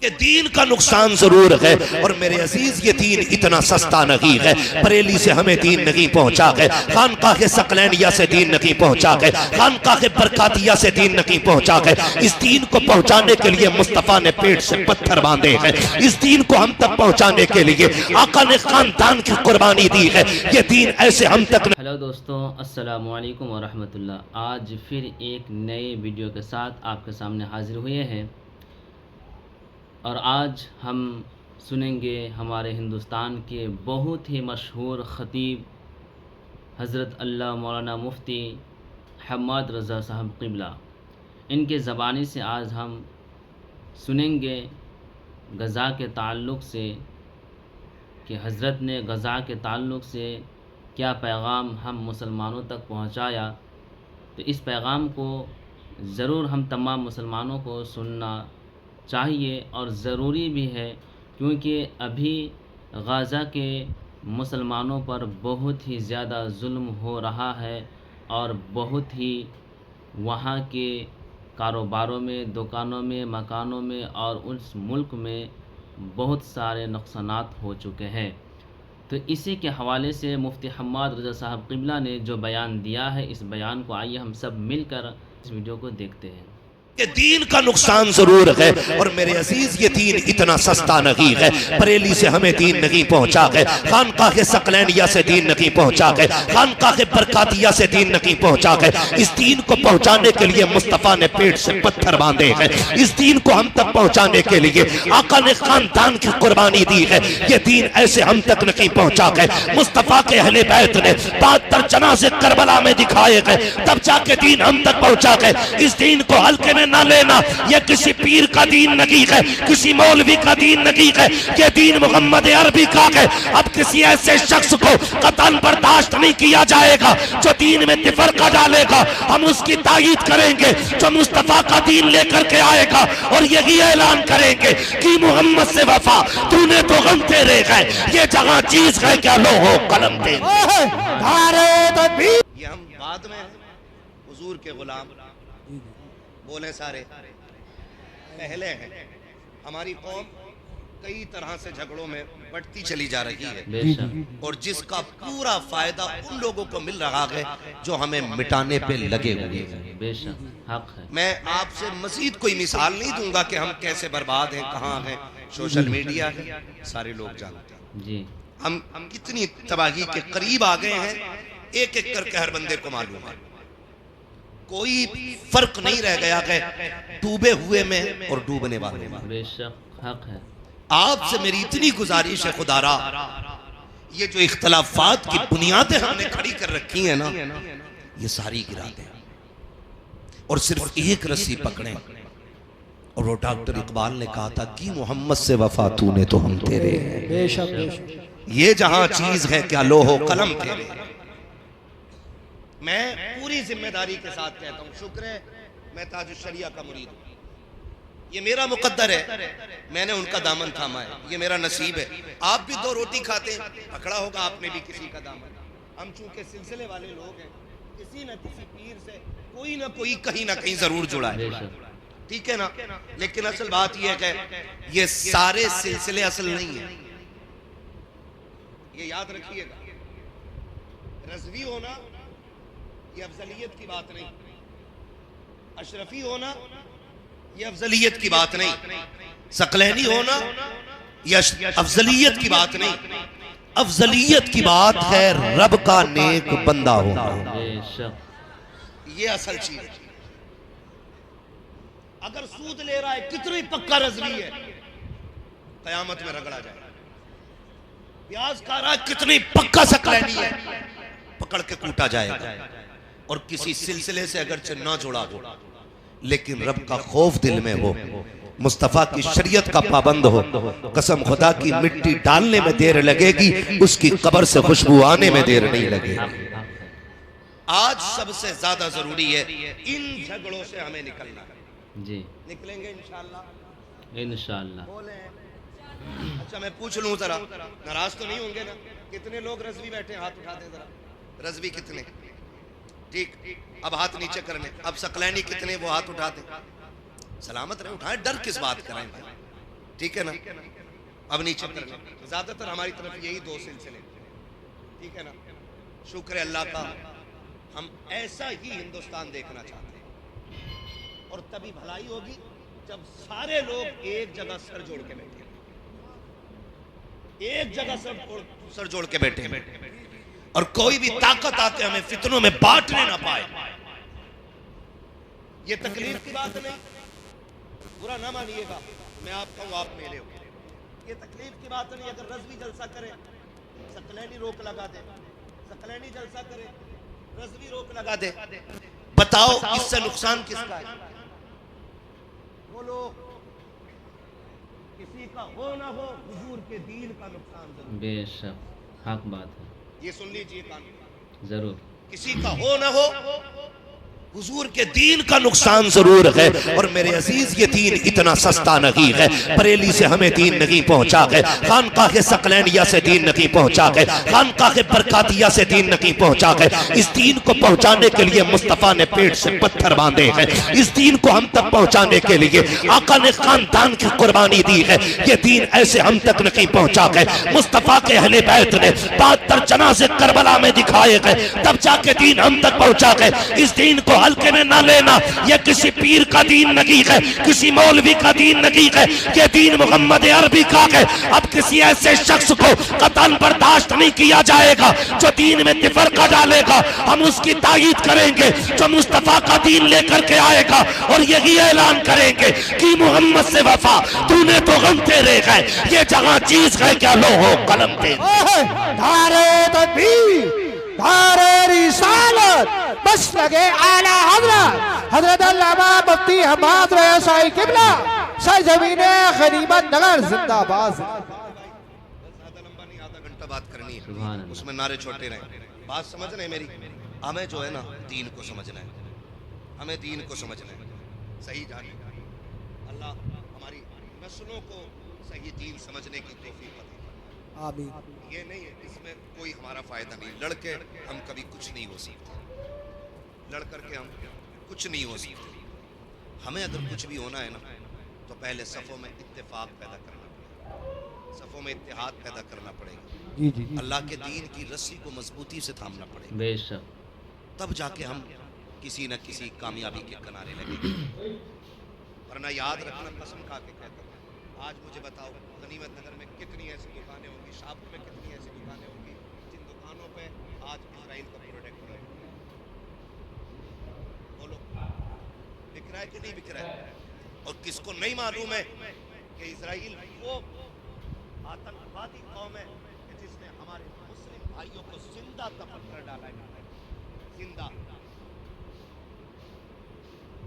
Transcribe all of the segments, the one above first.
کہ دین کا نقصان ضرور ہے اور میرے عزیز یہ دین اتنا سستا نہیں ہے۔ بریلی سے ہمیں دین نہیں پہنچا گئے، خانقاہ سقلینیہ سے دین نہیں پہنچا گئے، خانقاہ برکاتیہ سے دین نہیں پہنچا گئے۔ اس دین کو پہنچانے کے لیے مصطفیٰ نے پیٹ سے پتھر باندھے ہیں، اس دین کو ہم تک پہنچانے کے لیے آقا نے خاندان کی قربانی دی ہے۔ یہ دین ایسے ہم تک ہیلو دوستوں، السلام علیکم ورحمۃ اللہ۔ آج پھر ایک نئے ویڈیو کے ساتھ آپ کے سامنے حاضر ہوئے ہیں، اور آج ہم سنیں گے ہمارے ہندوستان کے بہت ہی مشہور خطیب حضرت اللہ مولانا مفتی حماد رضا صاحب قبلہ۔ ان کے زبانی سے آج ہم سنیں گے غزہ کے تعلق سے کہ حضرت نے غزہ کے تعلق سے کیا پیغام ہم مسلمانوں تک پہنچایا۔ تو اس پیغام کو ضرور ہم تمام مسلمانوں کو سننا چاہیے اور ضروری بھی ہے، کیونکہ ابھی غزہ کے مسلمانوں پر بہت ہی زیادہ ظلم ہو رہا ہے، اور بہت ہی وہاں کے کاروباروں میں، دکانوں میں، مکانوں میں اور اس ملک میں بہت سارے نقصانات ہو چکے ہیں۔ تو اسی کے حوالے سے مفتی حماد رضا صاحب قبلہ نے جو بیان دیا ہے، اس بیان کو آئیے ہم سب مل کر اس ویڈیو کو دیکھتے ہیں۔ کہ دین کا نقصان ضرور ہے اور میرے عزیز یہ دین اتنا سستا نہیں ہے۔ بریلی سے ہمیں دین نہیں پہنچا گئے، خانقاہ سقلینیہ سے دین نہیں پہنچا گئے، خانقاہ برکاتیہ سے دین نہیں پہنچا گئے۔ اس دین کو پہنچانے کے لیے مصطفیٰ نے پیٹ سے پتھر باندھے ہیں، اس دین کو ہم تک پہنچانے کے لیے آقا نے خاندان کی قربانی دی ہے۔ یہ دین ایسے ہم تک نہیں پہنچا گئے، مصطفیٰ کے اہل بیت نے 72 جنازے کربلا میں دکھائے گئے، تب جا کے دین ہم تک پہنچا گئے۔ اس دین کو ہلکے میں نہ لینا، یہ کسی پیر کا دین نہیں ہے، کسی مولوی کا دین نہیں ہے، یہ دین محمد عربی کا ہے۔ اب کسی ایسے شخص کو قطعاً برداشت نہیں کیا جائے گا جو دین میں تفرقہ ڈالے گا۔ ہم اس کی تائید کریں گے جو مصطفیٰ کا دین لے کر کے آئے گا، اور یہی اعلان کریں گے کہ محمد سے وفا، تو نے تو غم تیرے گئے، یہ جہاں چیز ہے کیا لوہو قلم تیرے۔ یہ ہم بعد میں حضور کے غلام بولیں، سارے پہلے ہیں۔ ہماری قوم کئی طرح سے جھگڑوں میں بڑھتی چلی جا رہی ہے، اور جس کا پورا فائدہ ان لوگوں کو مل رہا ہے جو ہمیں مٹانے پہ لگے ہوئے ہیں۔ بے شک حق ہے۔ میں آپ سے مزید کوئی مثال نہیں دوں گا کہ ہم کیسے برباد ہیں، کہاں ہیں۔ سوشل میڈیا ہے، سارے لوگ جانتے ہیں جی، ہم کتنی تباہی کے قریب آ گئے ہیں، ایک ایک کر کے ہر بندے کو معلوم ہے۔ کوئی فرق نہیں رہ گیا کہ ڈوبے ہوئے میں اور ڈوبنے والے میں۔ بے شک حق ہے۔ آپ سے میری اتنی گزارش ہے خدا را، یہ جو اختلافات کی بنیادیں ہم نے کھڑی کر رکھی ہیں نا، یہ ساری گرا دیں اور صرف ایک رسی پکڑیں۔ اور وہ ڈاکٹر اقبال نے کہا تھا کہ محمد سے وفا تو نے تو ہم تیرے ہیں، بے شک بے شک۔ یہ جہاں چیز ہے کیا لوہو قلم تیرے ہیں۔ میں پوری ذمہ داری کے ساتھ کہتا ہوں، شکر ہے میں تاج الشریعہ کا مرید ہوں، یہ میرا مقدر ہے، میں نے ان کا دامن تھاما ہے، یہ میرا نصیب ہے۔ آپ بھی 2 روٹی کھاتے ہیں، پکڑا ہوگا آپ نے بھی کسی کا دامن۔ ہم چونکہ سلسلے والے لوگ ہیں، کسی نہ کسی پیر سے کوئی نہ کوئی کہیں نہ کہیں ضرور جڑا ہے، ٹھیک ہے نا۔ لیکن اصل بات یہ ہے کہ یہ سارے سلسلے اصل نہیں ہیں، یہ یاد رکھیے گا۔ رضوی ہونا یہ افضلیت کی بات نہیں، اشرفی ہونا یہ افضلیت کی بات نہیں، ثقلینی ہونا یہ افضلیت کی بات نہیں۔ افضلیت کی بات ہے رب کا نیک بندہ ہونا، بے شک یہ اصل چیز ہے۔ اگر سود لے رہا ہے کتنی پکا رضوی ہے، قیامت میں رگڑا جائے۔ پیاز کھا رہا ہے کتنی پکا ثقلینی ہے، پکڑ کے کوٹا جائے گا۔ اور کسی سلسلے سے اگرچہ نہ جڑا ہو، لیکن رب کا خوف دل میں ہو، مصطفیٰ کی شریعت کا پابند ہو، قسم خدا کی مٹی ڈالنے میں دیر لگے گی، اس کی قبر سے خوشبو آنے میں دیر نہیں لگے گی۔ آج سب سے زیادہ ضروری ہے ان جھگڑوں سے ہمیں نکلنا ہے۔ جی، نکلیں گے انشاءاللہ؟ انشاءاللہ۔ اچھا میں پوچھ لوں ذرا، ناراض تو نہیں ہوں گے نا؟ کتنے لوگ رضوی بیٹھے ہیں، ہاتھ اٹھا دیں ذرا۔ رضوی کتنے؟ ٹھیک، اب ہاتھ نیچے کرنے۔ اب ثقلینی کتنے؟ وہ ہاتھ اٹھا دیں۔ سلامت رہے، اٹھائیں، ڈر کس بات کریں بھائی؟ ٹھیک ہے نا؟ اب نیچے کرنا، زیادہ تر ہماری طرف یہی دو سلسلے، ٹھیک ہے نا؟ شکر ہے اللہ کا، ہم ایسا ہی ہندوستان دیکھنا چاہتے ہیں، اور تبھی بھلائی ہوگی جب سارے لوگ ایک جگہ سر جوڑ کے بیٹھے، ایک جگہ سر جوڑ کے بیٹھے، اور کوئی بھی طاقت آ کے ہمیں فتنوں میں بانٹنے نہ پائے۔ یہ تکلیف کی بات نہیں، برا نہ مانیے گا، میں آپ کہوں آپ میلے ہو، یہ تکلیف کی بات نہیں۔ اگر رضوی جلسہ کرے، ثقلینی روک لگا دے، ثقلینی جلسہ کرے، رضوی روک لگا دے، بتاؤ اس سے نقصان کس کا ہے؟ بولو، کسی کا ہو نہ ہو، حضور کے دین کا نقصان ضرور۔ بے شک حق بات ہے، یہ سن لیجئے کان، ضرور۔ کسی کا ہو نہ ہو، حضور کے دین کا نقصان ضرور ہے۔ اور میرے عزیز یہ دین اتنا سستا نہیں ہے، بریلی سے ہمیں دین نہیں پہنچا ہے، خانقاہ سقلینیہ سے دین نہیں پہنچا ہے، خانقاہ برکاتیہ سے دین نہیں پہنچا ہے۔ اس دین کو پہنچانے کے لیے مصطفیٰ نے پیٹ سے پتھر باندھے ہیں، اس دین کو ہم تک پہنچانے کے لیے آقا نے خاندان کی قربانی دی ہے۔ یہ دین ایسے ہم تک نہیں پہنچا ہے، مصطفیٰ کے اہل بیت نے 72 جنازے کربلا میں دکھائے گئے، تب جا کے دین ہم تک پہنچا ہے۔ اس دین کو ہلکے میں نہ لینا، یہ کسی پیر کا دین نہیں ہے، کسی مولوی کا دین نہیں ہے، یہ دین محمد عربی کا ہے۔ اب کسی ایسے شخص کو قطعاً برداشت نہیں کیا جائے گا جو دین میں تفرقہ ڈالے گا، ہم اس کی تائید کریں گے جو مصطفیٰ کا دین لے کر کے آئے گا، اور یہی اعلان کریں گے کہ محمد سے وفا، تو نے تو غم تیرے گئے، یہ جگہ چیز ہے کیا لوہو قلم تیرے۔ دھارے تدبیر، دھارے رسالت، مسلک اعلی حضرت حضرت علامہ مفتی حماد رسائی قبلہ، سرزمین غنیمت نگر زندہ باد۔ زیادہ لمبا نہیں، آدھا گھنٹہ بات کرنی ہے، اس میں نعرے چھوٹے رہیں۔ بات سمجھ رہے ہیں میری؟ ہمیں جو ہے نا دین کو سمجھنا ہے، ہمیں دین کو سمجھنا ہے، صحیح جانے۔ اللہ ہماری نسلوں کو صحیح دین سمجھنے کی توفیق عطا فرمائے۔ آمین۔ یہ نہیں ہے، اس میں کوئی ہمارا فائدہ نہیں، لڑ کے ہم کبھی کچھ نہیں ہو سکتے، لڑ کر کے ہم کچھ نہیں ہو سکتے۔ ہمیں اگر کچھ بھی ہونا ہے نا تو پہلے صفوں میں اتفاق پیدا کرنا پڑے گا، صفوں میں اتحاد پیدا کرنا پڑے گا، جی جی، اللہ کے دین کی رسی کو مضبوطی سے تھامنا پڑے گا، بے شک، تب جا کے ہم کسی نہ کسی کامیابی کے کنارے لگیں گے۔ ورنہ یاد رکھنا، قسم کھا کے کہتا ہوں، آج مجھے بتاؤ غنیمت نگر میں کتنی ایسی دکانیں ہوں گی، شاہپور میں کتنی ایسی دکانیں ہوں گی جن دکانوں پہ آج اسرائیل کا پروڈکٹ ہے؟ بولو، بک رہا ہے کہ نہیں بک رہا ہے؟ اور کس کو نہیں معلوم ہے کہ اسرائیل وہ آتنکوادی قوم ہے کہ جس نے ہمارے مسلم بھائیوں کو زندہ دفن کر ڈالا ہے، زندہ۔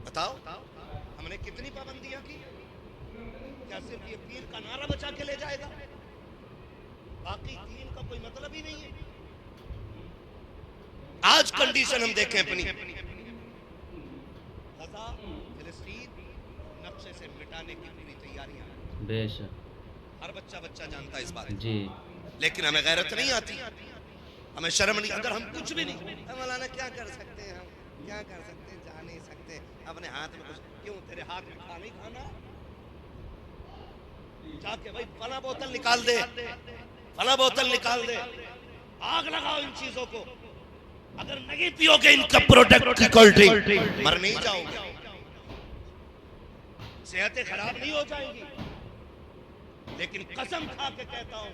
بتاؤ ہم نے کتنی پابندیاں کی؟ کیا صرف یہ پیر کا نعرہ بچا کے لے جائے گا؟ باقی دین کا کوئی مطلب ہی نہیں ہے۔ آج کنڈیشن ہم دیکھیں اپنی، غزہ فلسطین نقشے سے مٹانے کی پوری تیاریاں ہیں، بے شک، ہر بچہ جانتا ہے اس بات، جی، لیکن ہمیں غیرت نہیں آتی، ہمیں شرم نہیں۔ اگر ہم کچھ بھی نہیں، مولانا کیا کر سکتے ہیں، ہم کیا کر سکتے ہیں، جا نہیں سکتے، اپنے ہاتھ میں کچھ کیوں؟ تیرے ہاتھ میں کھانا ہی کھانا، جا کے بھائی فلاں بوتل نکال دے، فلاں بوتل نکال دے، آگ لگاؤ ان چیزوں کو۔ اگر نہیں پیو گے ان کا پروڈکٹ کی کولڈ ڈرنک، مر نہیں جاؤ گے، صحتیں خراب نہیں ہو جائیں گی۔ لیکن قسم کھا کے کہتا ہوں،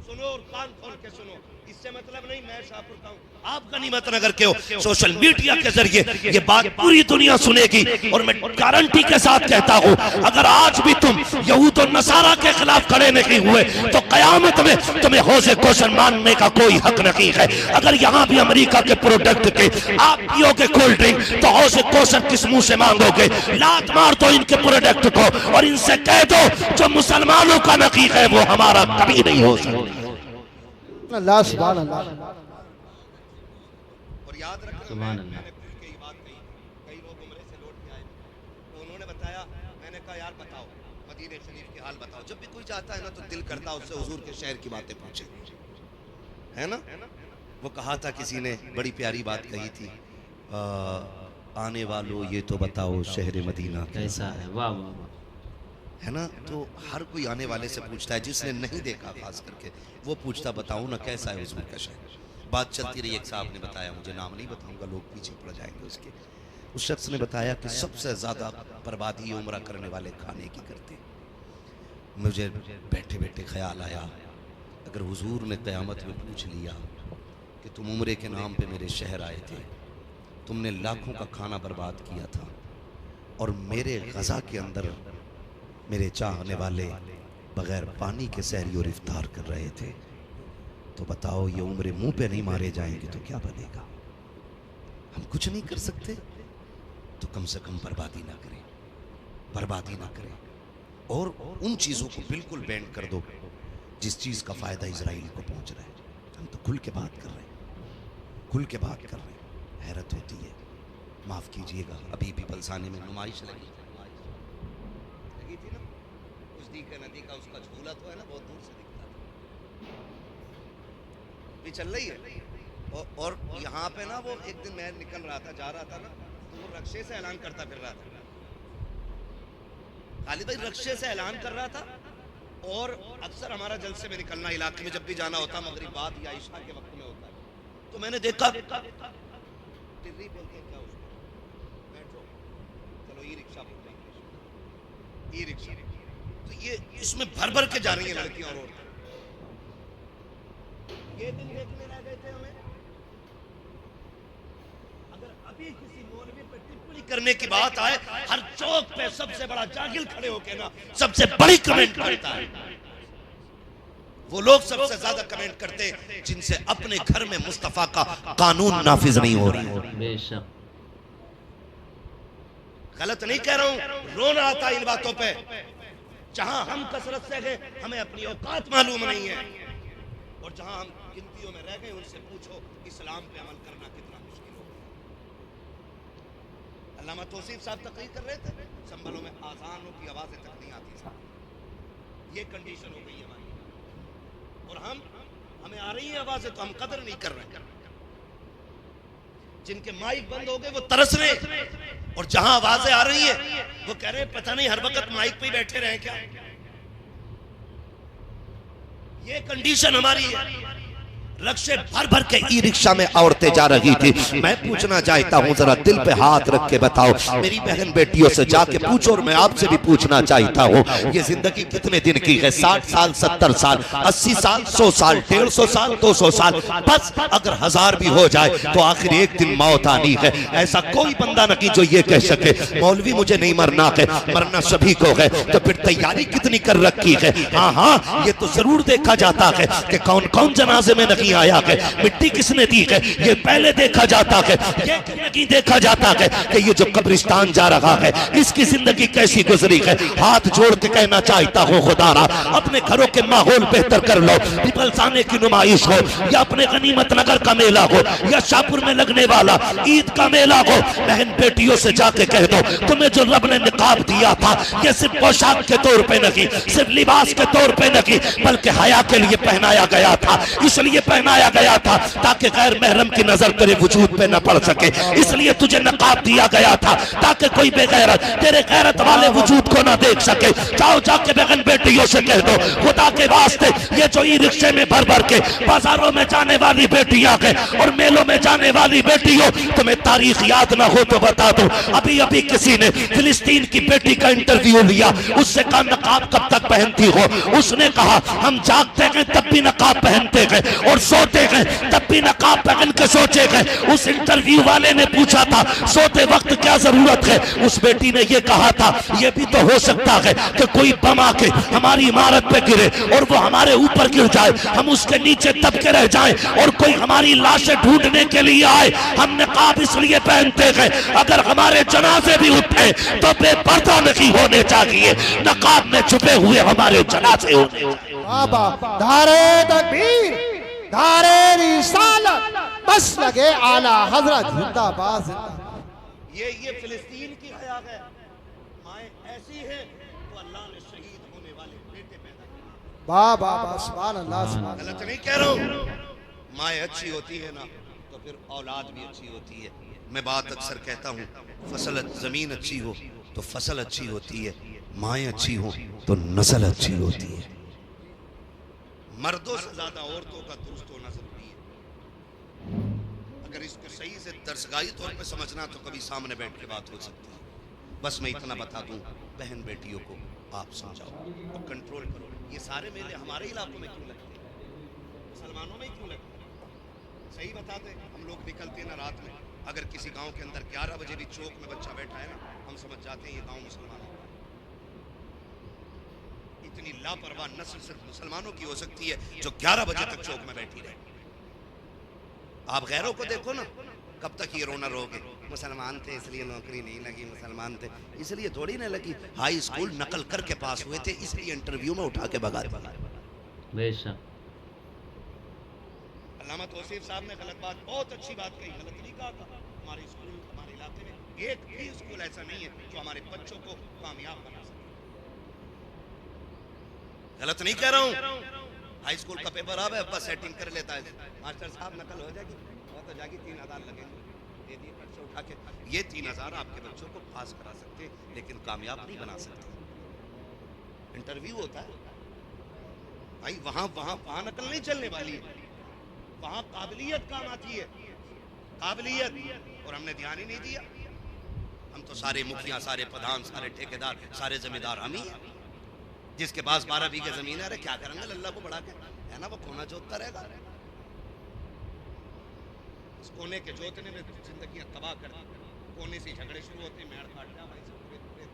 سنو اور کان کھول کے سنو، اس سے مطلب نہیں میں شاہپور کا ہوں، آپ غنیمت نگر کے ہو، سوشل میڈیا کے ذریعے یہ بات پوری دنیا سنے گی، اور میں گارنٹی کے ساتھ کہتا ہوں اگر آج بھی تم یہود و نصارہ کے خلاف کھڑے نہیں ہوئے تو قیامت میں تمہیں حوض کوثر ماننے کا کوئی حق نہیں ہے۔ اگر یہاں بھی امریکہ کے پروڈکٹ کے آپ پیو گے کولڈ ڈرنک تو حوض کوثر کس منہ سے مانگو گے؟ لات مار دو ان کے پروڈکٹ کو اور ان سے کہہ دو جو مسلمانوں کا نقیق ہے وہ ہمارا کبھی نہیں ہو سکتا۔ اللہ سبحان اللہ۔ اور یاد رکھنا، میں نے پھر کئی بات کہی، کئی لوگ عمرے سے لوٹ کے آئے تو انہوں نے بتایا، میں نے کہا یار بتاؤ مدینہ شریف کی حال بتاؤ۔ جب بھی کوئی جاتا ہے نا تو دل کرتا ہے اس سے حضور کے شہر کی باتیں پوچھے، ہے نا؟ وہ کہا تھا کسی نے، بڑی پیاری بات کہی تھی، آنے والوں یہ تو بتاؤ شہر مدینہ کیسا ہے، واہ واہ واہ، ہے نا. تو ہر کوئی آنے والے سے پوچھتا ہے, جس نے نہیں دیکھا خاص کر کے وہ پوچھتا بتاؤں نا کیسا ہے حضور کا شہر. بات چلتی رہی, ایک صاحب نے بتایا, مجھے نام نہیں بتاؤں گا لوگ پیچھے پڑ جائیں گے اس کے. اس شخص نے بتایا کہ سب سے زیادہ بربادی عمرہ کرنے والے کھانے کی کرتے. مجھے بیٹھے بیٹھے خیال آیا, اگر حضور نے قیامت میں پوچھ لیا کہ تم عمرے کے نام پہ میرے شہر آئے تھے, تم نے لاکھوں کا کھانا برباد کیا تھا, اور میرے غزہ کے اندر میرے چاہنے والے بغیر پانی کے سحری اور افطار کر رہے تھے, تو بتاؤ یہ عمرے منہ پہ نہیں مارے جائیں گے تو کیا بنے گا؟ ہم کچھ نہیں کر سکتے تو کم سے کم بربادی نہ کریں, بربادی نہ کریں, اور ان چیزوں کو بالکل بینڈ کر دو جس چیز کا فائدہ اسرائیل کو پہنچ رہا ہے. ہم تو کھل کے بات کر رہے ہیں, کھل کے بات کر رہے ہیں. حیرت ہوتی ہے, معاف کیجئے گا, ابھی بھی پلسانے میں نمائش لگی تھی نا, نزدیک ندی کا اس کا جھولا تو ہے نا, بہت دور سے دکھتا تھا, بھی چل رہی ہے. اور یہاں پہ نا وہ ایک دن میں نکل رہا تھا, جا رہا تھا نا, تو وہ رکشے سے اعلان کرتا پھر رہا تھا. خالد بھائی رکشے سے اعلان کر رہا تھا, اور اکثر ہمارا جلسے میں نکلنا علاقے میں جب بھی جانا ہوتا مغربات یا عشاء کے وقت میں ہوتا ہے, تو میں نے دیکھا ٹری بولتے ہیں کیا اس کو, میٹرو, چلو ای رکشا بولتے ہیں, ای رکشا, تو یہ اس میں بھر بھر کے جا رہی ہیں لڑکیاں اور عورتیں. یہ دن دیکھنے رہ گئے تھے ہمیں. اگر ابھی کسی مولوی پہ ٹپڑی کرنے کی بات آئے, ہر چوک پہ سب سے بڑا جاہل کھڑے ہو کے نا سب سے بڑی کمنٹ کرتا ہے. وہ لوگ سب سے زیادہ کمنٹ کرتے جن سے اپنے گھر میں مصطفیٰ کا قانون نافذ نہیں ہو رہا. بے شک غلط نہیں کہہ رہا ہوں, رونا آتا ان باتوں پہ. جہاں ہم کثرت سے گئے ہمیں اپنی اوقات معلوم نہیں ہے, اور جہاں ہم گنتیوں میں رہ گئے ان سے پوچھو اسلام پہ عمل کرنا کتنا مشکل ہو. علامہ توصیف صاحب تقریر کر رہے تھے, سنبھلوں میں آذانوں کی آوازیں تک نہیں آتی صاحب. یہ کنڈیشن ہو گئی ہماری, اور ہمیں آ رہی ہیں آوازیں تو ہم قدر نہیں کر رہے. جن کے مائک بند ہو گئے وہ ترس رہے, اور جہاں آوازیں آ رہی ہیں وہ کہہ رہے ہیں پتہ نہیں ہر وقت مائک پہ ہی بیٹھے رہیں کیا. یہ کنڈیشن ہماری ہے. رکشے بھر بھر کے ای رکشہ میں عورتیں جا رہی تھی. میں پوچھنا چاہتا ہوں, ذرا دل پہ ہاتھ رکھ کے بتاؤ, میری بہن بیٹیوں سے جا کے پوچھو, اور میں آپ سے بھی پوچھنا چاہتا ہوں, یہ زندگی کتنے دن کی ہے؟ 60 سال, 70 سال, 80 سال, 100 سال, 150 سال, 200 سال, بس اگر 1000 بھی ہو جائے تو آخر ایک دن موت آنی ہے. ایسا کوئی بندہ نہیں جو یہ کہہ سکے مولوی مجھے نہیں مرنا ہے, مرنا سبھی کو ہے. تو پھر تیاری کتنی کر رکھی ہے؟ ہاں یہ تو ضرور دیکھا جاتا ہے کہ کون کون جنازے میں نہیں آیا ہے, مٹی کس نے دی ہے, یہ پہلے دیکھا جاتا ہے. یہ نہیں دیکھا جاتا ہے کہ یہ جو قبرستان جا رہا ہے اس کی زندگی کیسی گزری ہے. ہاتھ جوڑ کے کہنا چاہتا ہوں, خدا را اپنے گھروں کے ماحول بہتر کر لو. پلسانے کی نمائش ہو, یا اپنے غنیمت نگر کا میلہ ہو, یا شاہپور میں لگنے والا عید کا میلہ ہو, بہن بیٹیوں سے جا کے کہہ دو تمہیں جو رب نے نقاب دیا تھا یہ صرف پوشاک کے طور پہ نہیں, صرف لباس کے طور پہ نہیں, بلکہ حیا کے لیے پہنایا گیا تھا. اس لیے پہنایا گیا تھا تاکہ غیر محرم کی نظر تیرے وجود پہ نہ پڑ سکے. اس لیے تجھے نقاب دیا گیا تھا تاکہ کوئی بے غیرت تیرے غیرت والے وجود کو نہ دیکھ سکے. جاؤ جا کے بہن بیٹیوں سے کہہ دو خدا کے واسطے یہ جو ای رکشے میں بھر بھر کے بازاروں میں جانے والی بیٹیاں ہیں اور میلوں میں جانے والی بیٹیوں, تمہیں تاریخ یاد نہ ہو تو بتا دو, ابھی کسی نے فلسطین کی بیٹی کا انٹرویو لیا, اس سے کہا نقاب کب تک پہنتی ہو؟ اس نے کہا ہم جاگتے ہیں تب بھی نقاب پہنتے ہیں, اور سوتے ہیں تب بھی نقاب پہن کے سوچے گئے. اس انٹرویو والے نے پوچھا تھا سوتے وقت کیا ضرورت ہے؟ اس بیٹی نے یہ کہا تھا یہ بھی تو ہو سکتا ہے کہ کوئی بم آ کے ہماری عمارت پہ گرے اور وہ ہمارے اوپر گر جائے, ہم اس کے نیچے دب کے رہ جائیں, اور کوئی ہماری لاشیں ڈھونڈنے کے لیے آئے. ہم نقاب اس لیے پہنتے ہیں اگر ہمارے جنازے بھی اٹھے تو بے پردہ نہیں ہونے چاہیے, نقاب میں چھپے ہوئے ہمارے جنازے ہونے چاہیے. بابا دھارے تکبیر, دھارے رسالت, بس لگے اعلیٰ حضرت زندہ باد زندہ. یہ فلسطین کی حیا ہے. مائیں ایسی ہیں تو اللہ نے شہید ہونے والے بیٹے پیدا کیے. بابا سبحان اللہ سبحان اللہ. غلط نہیں کہہ رہا ہوں, مائیں اچھی ہوتی ہے نا تو پھر اولاد بھی اچھی ہوتی ہے. میں بات اکثر کہتا ہوں, فصل زمین اچھی ہو تو فصل اچھی ہوتی ہے, مائیں اچھی ہوں تو نسل اچھی ہوتی ہے. مردوں سے زیادہ عورتوں کا درست ہونا ضروری ہے. اگر اس کو صحیح سے درسگاہی طور پہ سمجھنا تو کبھی سامنے بیٹھ کے بات ہو سکتی ہے. بس میں اتنا بتا دوں، بہن بیٹیوں کو آپ سمجھاؤ اور کنٹرول کرو. یہ سارے میلے ہمارے علاقوں میں کیوں لگتے ہیں؟ مسلمانوں میں کیوں لگتے ہیں؟ صحیح بتاتے ہیں. ہم لوگ نکلتے ہیں نا رات میں، اگر کسی گاؤں کے اندر 11 بجے بھی چوک میں بچہ بیٹھا ہے نا، ہم سمجھ جاتے ہیں یہ گاؤں مسلمانوں کا. اتنی لاپرواہ نسل صرف مسلمانوں کی ہو سکتی ہے جو 11 بجے تک چوک میں بیٹھی رہے. آپ غیروں کو دیکھو نا، کب تک یہ رونا رو گے؟ مسلمان تھے اس لیے نوکری نہیں لگی، مسلمان تھے اس لیے تھوڑی نہ لگی. ہائی اسکول نقل کر کے پاس ہوئے تھے اس لیے انٹرویو میں اٹھا کے بھگا دیا. بے شک. علامہ توصیف صاحب نے غلط بات، بہت اچھی بات کہی، غلط نہیں کہا تھا. ہمارے اسکول، ہمارے علاقے میں ایک بھی اسکول ایسا نہیں ہے جو ہمارے بچوں کو کامیاب بنا سکے. غلط نہیں کہہ رہا ہوں. ہائی اسکول کا پیپر اب ہے، بس سیٹنگ کر لیتا ہے، ماسٹر صاحب نقل ہو جائے گی، وہ تو جا کے 3000 لگیں گے، دے دیے خرچہ اٹھا کے. یہ 3000 آپ کے بچوں کو پاس کرا سکتے لیکن کامیاب نہیں بنا سکتے. انٹرویو ہوتا ہے بھائی، وہاں نقل نہیں چلنے والی، وہاں قابلیت کام آتی ہے. قابلیت. اور ہم نے دھیان ہی نہیں دیا. ہم تو سارے مکھیاں، سارے پردھان، سارے ٹھیکیدار، سارے زمیندار ہم ہی ہیں. جس کے پاس 12 بیگھے زمین ہے، ارے کیا کریں گے اللہ کو بڑھا کے، ہے نا، وہ کونا جوتتا رہے گا. اس کونے کے جوتنے میں زندگیاں تباہ کر دی. کونے سے جھگڑے شروع ہوتے ہیں، میڑ کاٹ جا بھائی سے پورے.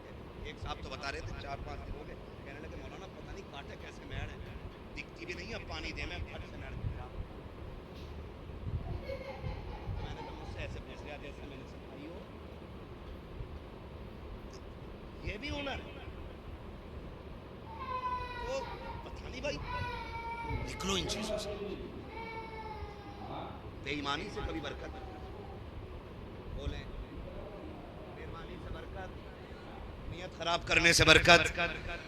ایک صاحب تو بتا رہے تھے 4-5 دن ہو گئے، کہنے لگے مولانا پتہ نہیں کاٹے کیسے میڑ ہے، دکھتی بھی نہیں ہے، پانی دے میں پھٹ سے میڑ گر جا. میں نے کہا مجھ سے ایسے پوچھ لیا جیسے میں نے سکھائی ہو. یہ بھی ہنر ہے. تو پتہ نہیں بھائی، نکلو ان چیزوں سے. بے ایمانی سے کبھی برکت بولیں، بے ایمانی سے برکت، نیت خراب کرنے سے برکت.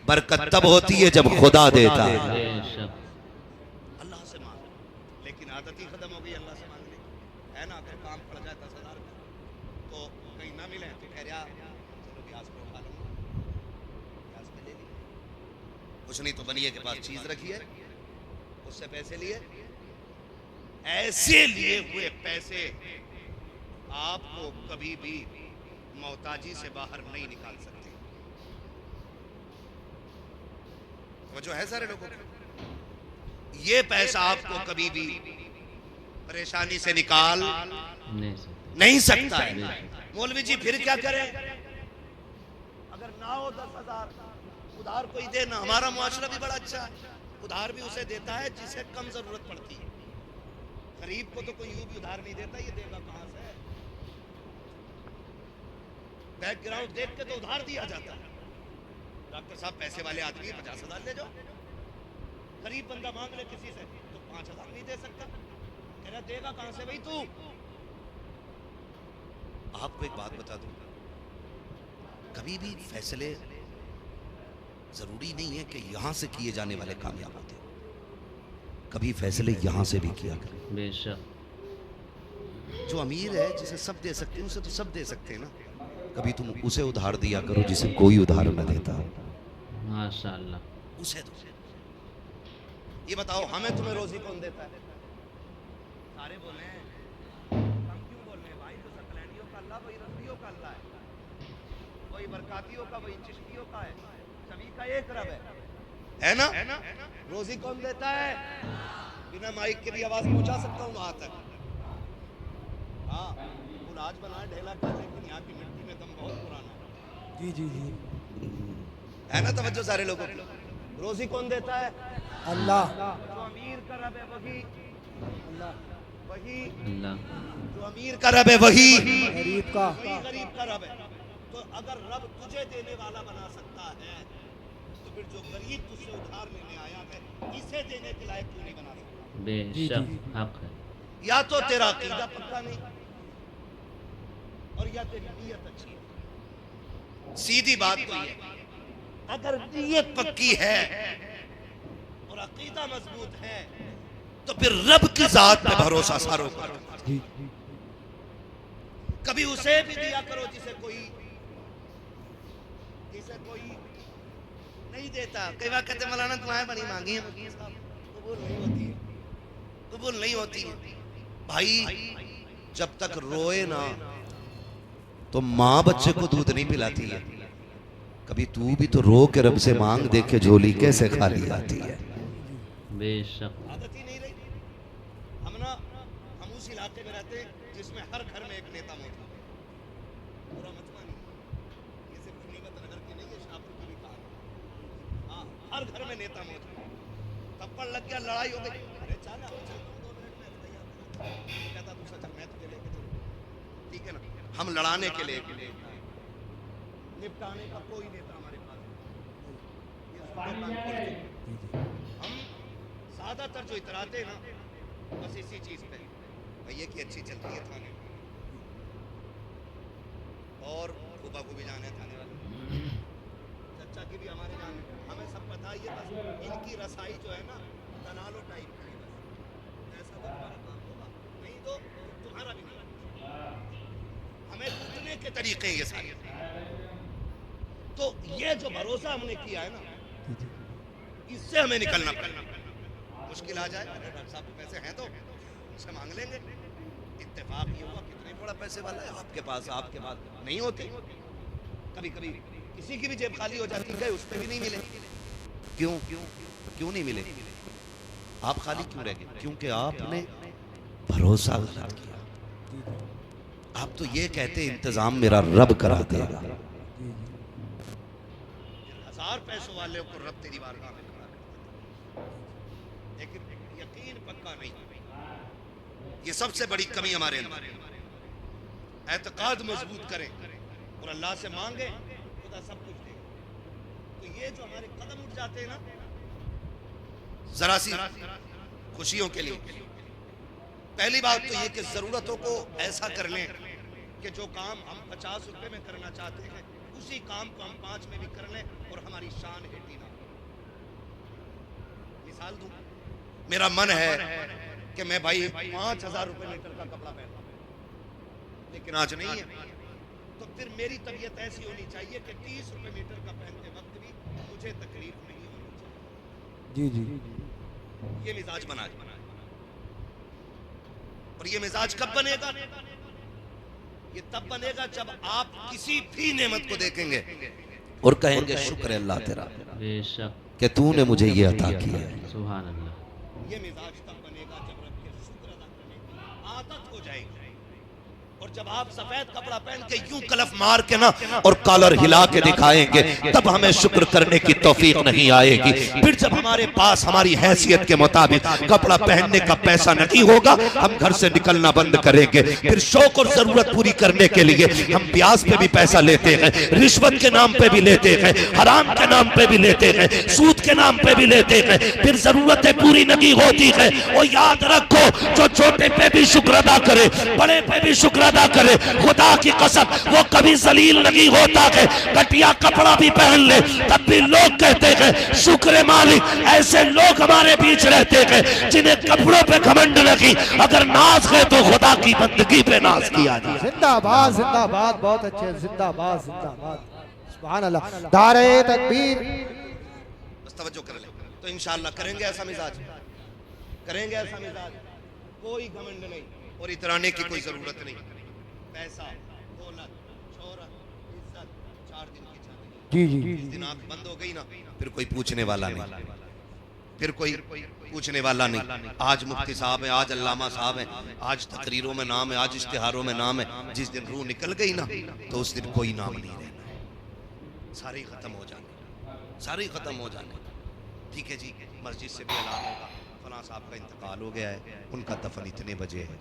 برکت تب ہوتی ہے جب خدا دیتا ہے. بے شک. اللہ سے مانگ، لیکن عادت ہی ختم ہو گئی اللہ سے مانگنے کی، ہے نا. اگر کام پڑ جائے 10,000 کا تو کہیں نہ ملے تو کہہ رہا چلو بیاس کو اٹھا لوں گا، بیاس میں لے لی. کچھ نہیں تو بنیے کے پاس چیز رکھی ہے، اس سے پیسے لیے. ایسے لیے ہوئے پیسے آپ کو کبھی بھی محتاجی سے باہر نہیں نکال سکتے. توجہ ہے سارے لوگوں کو؟ یہ پیسہ آپ کو کبھی بھی پریشانی سے نکال نہیں سکتا ہے. مولوی جی پھر کیا کریں؟ اگر نہ ہو 10,000 ادھار کوئی دے نا. ہمارا معاشرہ بھی بڑا اچھا ہے، ادھار بھی اسے دیتا ہے جسے کم ضرورت پڑتی ہے. غریب کو تو کوئی یوں بھی ادھار نہیں دیتا، یہ دے گا کہاں سے؟ بیک گراؤنڈ دیکھ کے تو ادھار دیا جاتا ہے. ڈاکٹر صاحب پیسے والے آدمی 50,000 لے جاؤ. غریب بندہ مانگ لے کسی سے تو 5,000 نہیں دے سکتا، کہہ رہا دے گا کہاں سے بھائی تو؟ آپ کو ایک بات بتا دوں، کبھی بھی فیصلے ضروری نہیں ہے کہ یہاں سے کیے جانے والے کامیاب ہوتے. کبھی فیصلے یہاں سے بھی کیا کریں. بے شک. جو امیر ہے جسے سب دے سکتے ہیں اسے تو سب دے سکتے ہیں نا. کبھی تم اسے ادھار دیا کرو جسے کوئی ادھار نہ دیتا. ماشاء اللہ. اسے دو. یہ بتاؤ ہمیں تمہیں روزی کون دیتا ہے؟ سارے بولے ہیں، ہم کیوں بول رہے ہیں بھائی؟ جو سکلینیوں کا اللہ وہی رضویوں کا اللہ ہے، وہی برکاتیوں کا وہی چشتیوں کا ہے، سبھی کا ایک رب ہے نا. روزی کون دیتا ہے؟ بنا مائک کے بھی آواز پہنچا سکتا ہوں وہاں تک. ہاں پھول آج بنا ڈھیلا کر، لیکن یہاں کی مٹی میں دم بہت پرانا ہے. جی جی جی ہے نا توجہ سارے لوگوں کی؟ روزی کون دیتا ہے؟ اللہ. جو امیر کا رب ہے وہی اللہ. وہی اللہ. جو امیر کا رب ہے وہی غریب کا. وہی غریب کا رب ہے. تو اگر رب تجھے دینے والا بنا سکتا ہے تو پھر جو غریب تجھ سے ادھار لینے آیا ہے اسے دینے کے لائق کیوں نہیں بنا سکتا؟ بے شک حق ہے. یا تو تیرا عقیدہ پکا نہیں اور یا تیری نیت اچھی ہے. سیدھی بات تو یہ ہے، اگر نیت پکی ہے اور عقیدہ مضبوط ہے تو پھر رب کی ذات پہ بھروسہ ساروں کا رکھنا. جی کبھی اسے بھی دیا کرو جسے کوئی نہیں دیتا. کئی بار کہتے مولانا دعائیں بڑی مانگی ہیں, قبول نہیں ہوتی ہے, قبول نہیں ہوتی ہے. بھائی جب تک روئے نا تو ماں بچے کو دودھ نہیں پلاتی ہے. کبھی تو بھی تو رو کے رب سے مانگ دے کے جھولی کیسے خالی آتی ہے. بے شک. عادت ہی نہیں رہی. ہم اس علاقے میں رہتے ہیں جس میں ہر گھر میں ایک نیتا موجود ہے. برا مت مانی, یہ صرف نعمت نگر کی نہیں ہے, شاہپور کی بھی کہا ہے. ہاں, ہر گھر میں نیتا موجود ہے. تھپڑ لگ گیا, لڑائی ہو گئی, ارے چالا میں چلتا ہوں 2 منٹ میں تیار. کہتا دوسرا چل میں تجھے لے کے چلوں. ٹھیک ہے نا, ہم لڑانے کے لیے نپٹانے کا کوئی نیتا ہمارے پاس نہیں. ہم زیادہ تر جو اتراتے ہیں نا بس اسی چیز پہ, بھئی کہ اچھی چل رہی ہے تھانے, اور خوبا خوبی جانے تھانے والے, چچا کی بھی ہمارے جانے, ہمیں سب پتہ ہی ہے. بس ان کی رسائی جو ہے نا تنالو ٹائپ کی, بس ایسا تو ہمارا کام ہوگا, نہیں تو تمہارا بھی نہیں. ہمیں لوٹنے کے طریقے یہ سارے. تو یہ جو بھروسہ ہم نے کیا ہے نا, اس سے ہمیں نکلنا پڑنا. مشکل آ جائے, ارے ڈاکٹر صاحب پیسے ہیں تو ان سے مانگ لیں گے. اتفاق یہ ہوا کتنے بڑا پیسے والا ہے آپ کے پاس نہیں ہوتے. کبھی کبھی کسی کی بھی جیب خالی ہو جاتی ہے, اس پہ بھی نہیں ملے. کیوں نہیں ملے؟ آپ خالی کیوں رہ گئے؟ کیونکہ آپ نے بھروسہ غلط کیا. آپ تو یہ کہتے انتظام میرا رب کرا دے گا. 1000 پیسوں والے کو رب تیری بارگاہ میں کھڑا کرتا ہے, لیکن یقین پکا نہیں. یہ سب سے بڑی کمی ہمارے اندر. اعتقاد مضبوط کریں اور اللہ سے مانگیں, خدا سب کچھ دے گا. تو یہ جو ہمارے قدم اٹھ جاتے ہیں نا ذرا سی خوشیوں کے لیے, پہلی بات تو یہ کہ ضرورتوں کو ایسا کر لیں کہ جو کام ہم 50 روپے میں کرنا چاہتے ہیں اسی کام کو ہم 5 میں بھی کر لیں اور ہماری شان ہٹی نہ. مثال دوں, میرا من ہے کہ میں بھائی 5000 روپے میٹر کا کپڑا پہنتا ہوں, لیکن آج نہیں ہے. تو پھر میری طبیعت ایسی ہونی چاہیے کہ 30 روپے میٹر کا پہنتے وقت بھی مجھے تکلیف نہیں ہونی چاہیے. جی یہ مزاج بنا. اور یہ مزاج کب بنے گا؟ یہ تب بنے گا جب آپ کسی بھی نعمت کو دیکھیں گے اور کہیں گے شکر ہے اللہ تیرا بے شک کہ تو نے مجھے یہ عطا کیا ہے. سبحان اللہ. یہ مزاج تب بنے گا جب رب کے شکر ادا کرنے کی عادت ہو جائے گی. اور جب آپ سفید کپڑا پہن کے یوں کلف مار کے نا اور کالر ہلا کے دکھائیں گے تب ہمیں شکر کرنے کی توفیق نہیں آئے گی. پھر جب ہمارے پاس ہماری حیثیت کے مطابق کپڑا پہننے کا پیسہ نہیں ہوگا ہم گھر سے نکلنا بند کریں گے. پھر شوق اور ضرورت پوری کرنے کے لیے ہم پیاز پہ بھی پیسہ لیتے ہیں, رشوت کے نام پہ بھی لیتے ہیں, حرام کے نام پہ بھی لیتے ہیں, سود کے نام پہ بھی لیتے ہیں. پھر ضرورتیں پوری نہیں ہوتی ہیں. اور یاد رکھو جو چھوٹے پہ بھی شکر ادا کرے بڑے پہ بھی شکر ادا کرے, خدا کی قسم وہ کبھی ذلیل نہیں ہوتا ہے. گھٹیا کپڑا بھی پہن لے تب بھی لوگ کہتے ہیں شکر مالک. ایسے لوگ ہمارے بیچ رہتے ہیں جنہیں کپڑوں پہ گھمنڈ نہیں, اگر ناز ہے تو خدا کی بندگی پہ ناز کیا جائے. زندہ باد, زندہ باد, بہت اچھے, زندہ باد, زندہ باد, سبحان اللہ. نعرہ تکبیر. بس توجہ کر لیں تو انشاءاللہ کریں گے ایسا مزاج, کریں گے ایسا مزاج. کوئی گھمنڈ نہیں اور اترانے کی کوئی ضرورت نہیں. پیسہ, دولت, شہرت, عزت 4 دن کی چلتی. جی جس دن آنکھ بند ہو گئی نا پھر کوئی پوچھنے والا نہیں, پھر کوئی پوچھنے والا نہیں. آج مفتی صاحب ہیں, آج علامہ صاحب ہیں, آج تقریروں میں نام ہے, آج اشتہاروں میں نام ہے. جس دن روح نکل گئی نا تو اس دن کوئی نام نہیں رہنا ہے. سارے ختم ہو جانے, سارے ختم ہو جانے. ٹھیک ہے جی, مسجد سے بھی اعلان ہوگا فلاں صاحب کا انتقال ہو گیا ہے, ان کا دفن اتنے بجے ہے.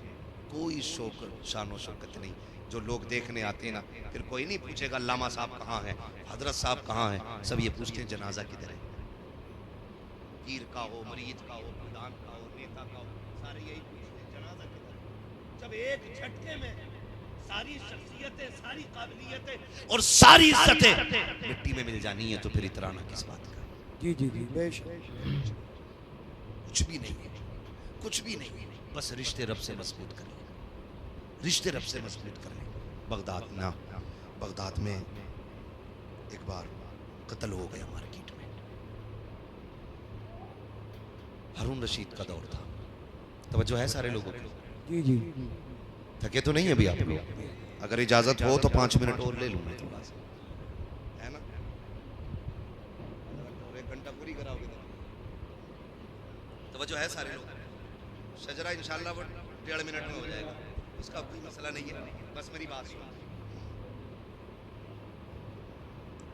کوئی شوق شان و شوکت نہیں. جو لوگ دیکھنے آتے ہیں نا پھر کوئی نہیں پوچھے گا علامہ صاحب کہاں ہیں, حضرت صاحب کہاں ہیں. سب یہ پوچھتے ہیں جنازہ کدھر ہے. پیر کا ہو, مرید کا ہو, پردھان کا ہو, نیتا کا ہو, سارے یہی پوچھتے ہیں جنازہ کدھر ہے. جب ایک جھٹکے میں ساری شخصیتیں, ساری قابلیتیں اور ساری عزتیں مٹی میں مل جانی ہے تو پھر اترانا کس بات کا. جی بے شک. کچھ بھی نہیں, کچھ بھی نہیں. بس رشتے رب سے مضبوط کریں, رشتے رب سے مضبوط کریں. بغداد میں ایک بار قتل ہو گیا مارکیٹ میں, ہارون رشید کا دور تھا. توجہ ہے سارے لوگوں کو؟ جی جی تھکے تو نہیں ابھی آپ لوگ؟ اگر اجازت ہو تو 5 منٹ اور لے لوں میں تھوڑا سا، ہے نا؟ 1 گھنٹہ پوری کراؤ گے. توجہ ہے سارے لوگ؟ شجرہ انشاءاللہ وہ 1.5 منٹ میں ہو جائے گا، اس کا کوئی مسئلہ نہیں ہے. بس میری بات سنو،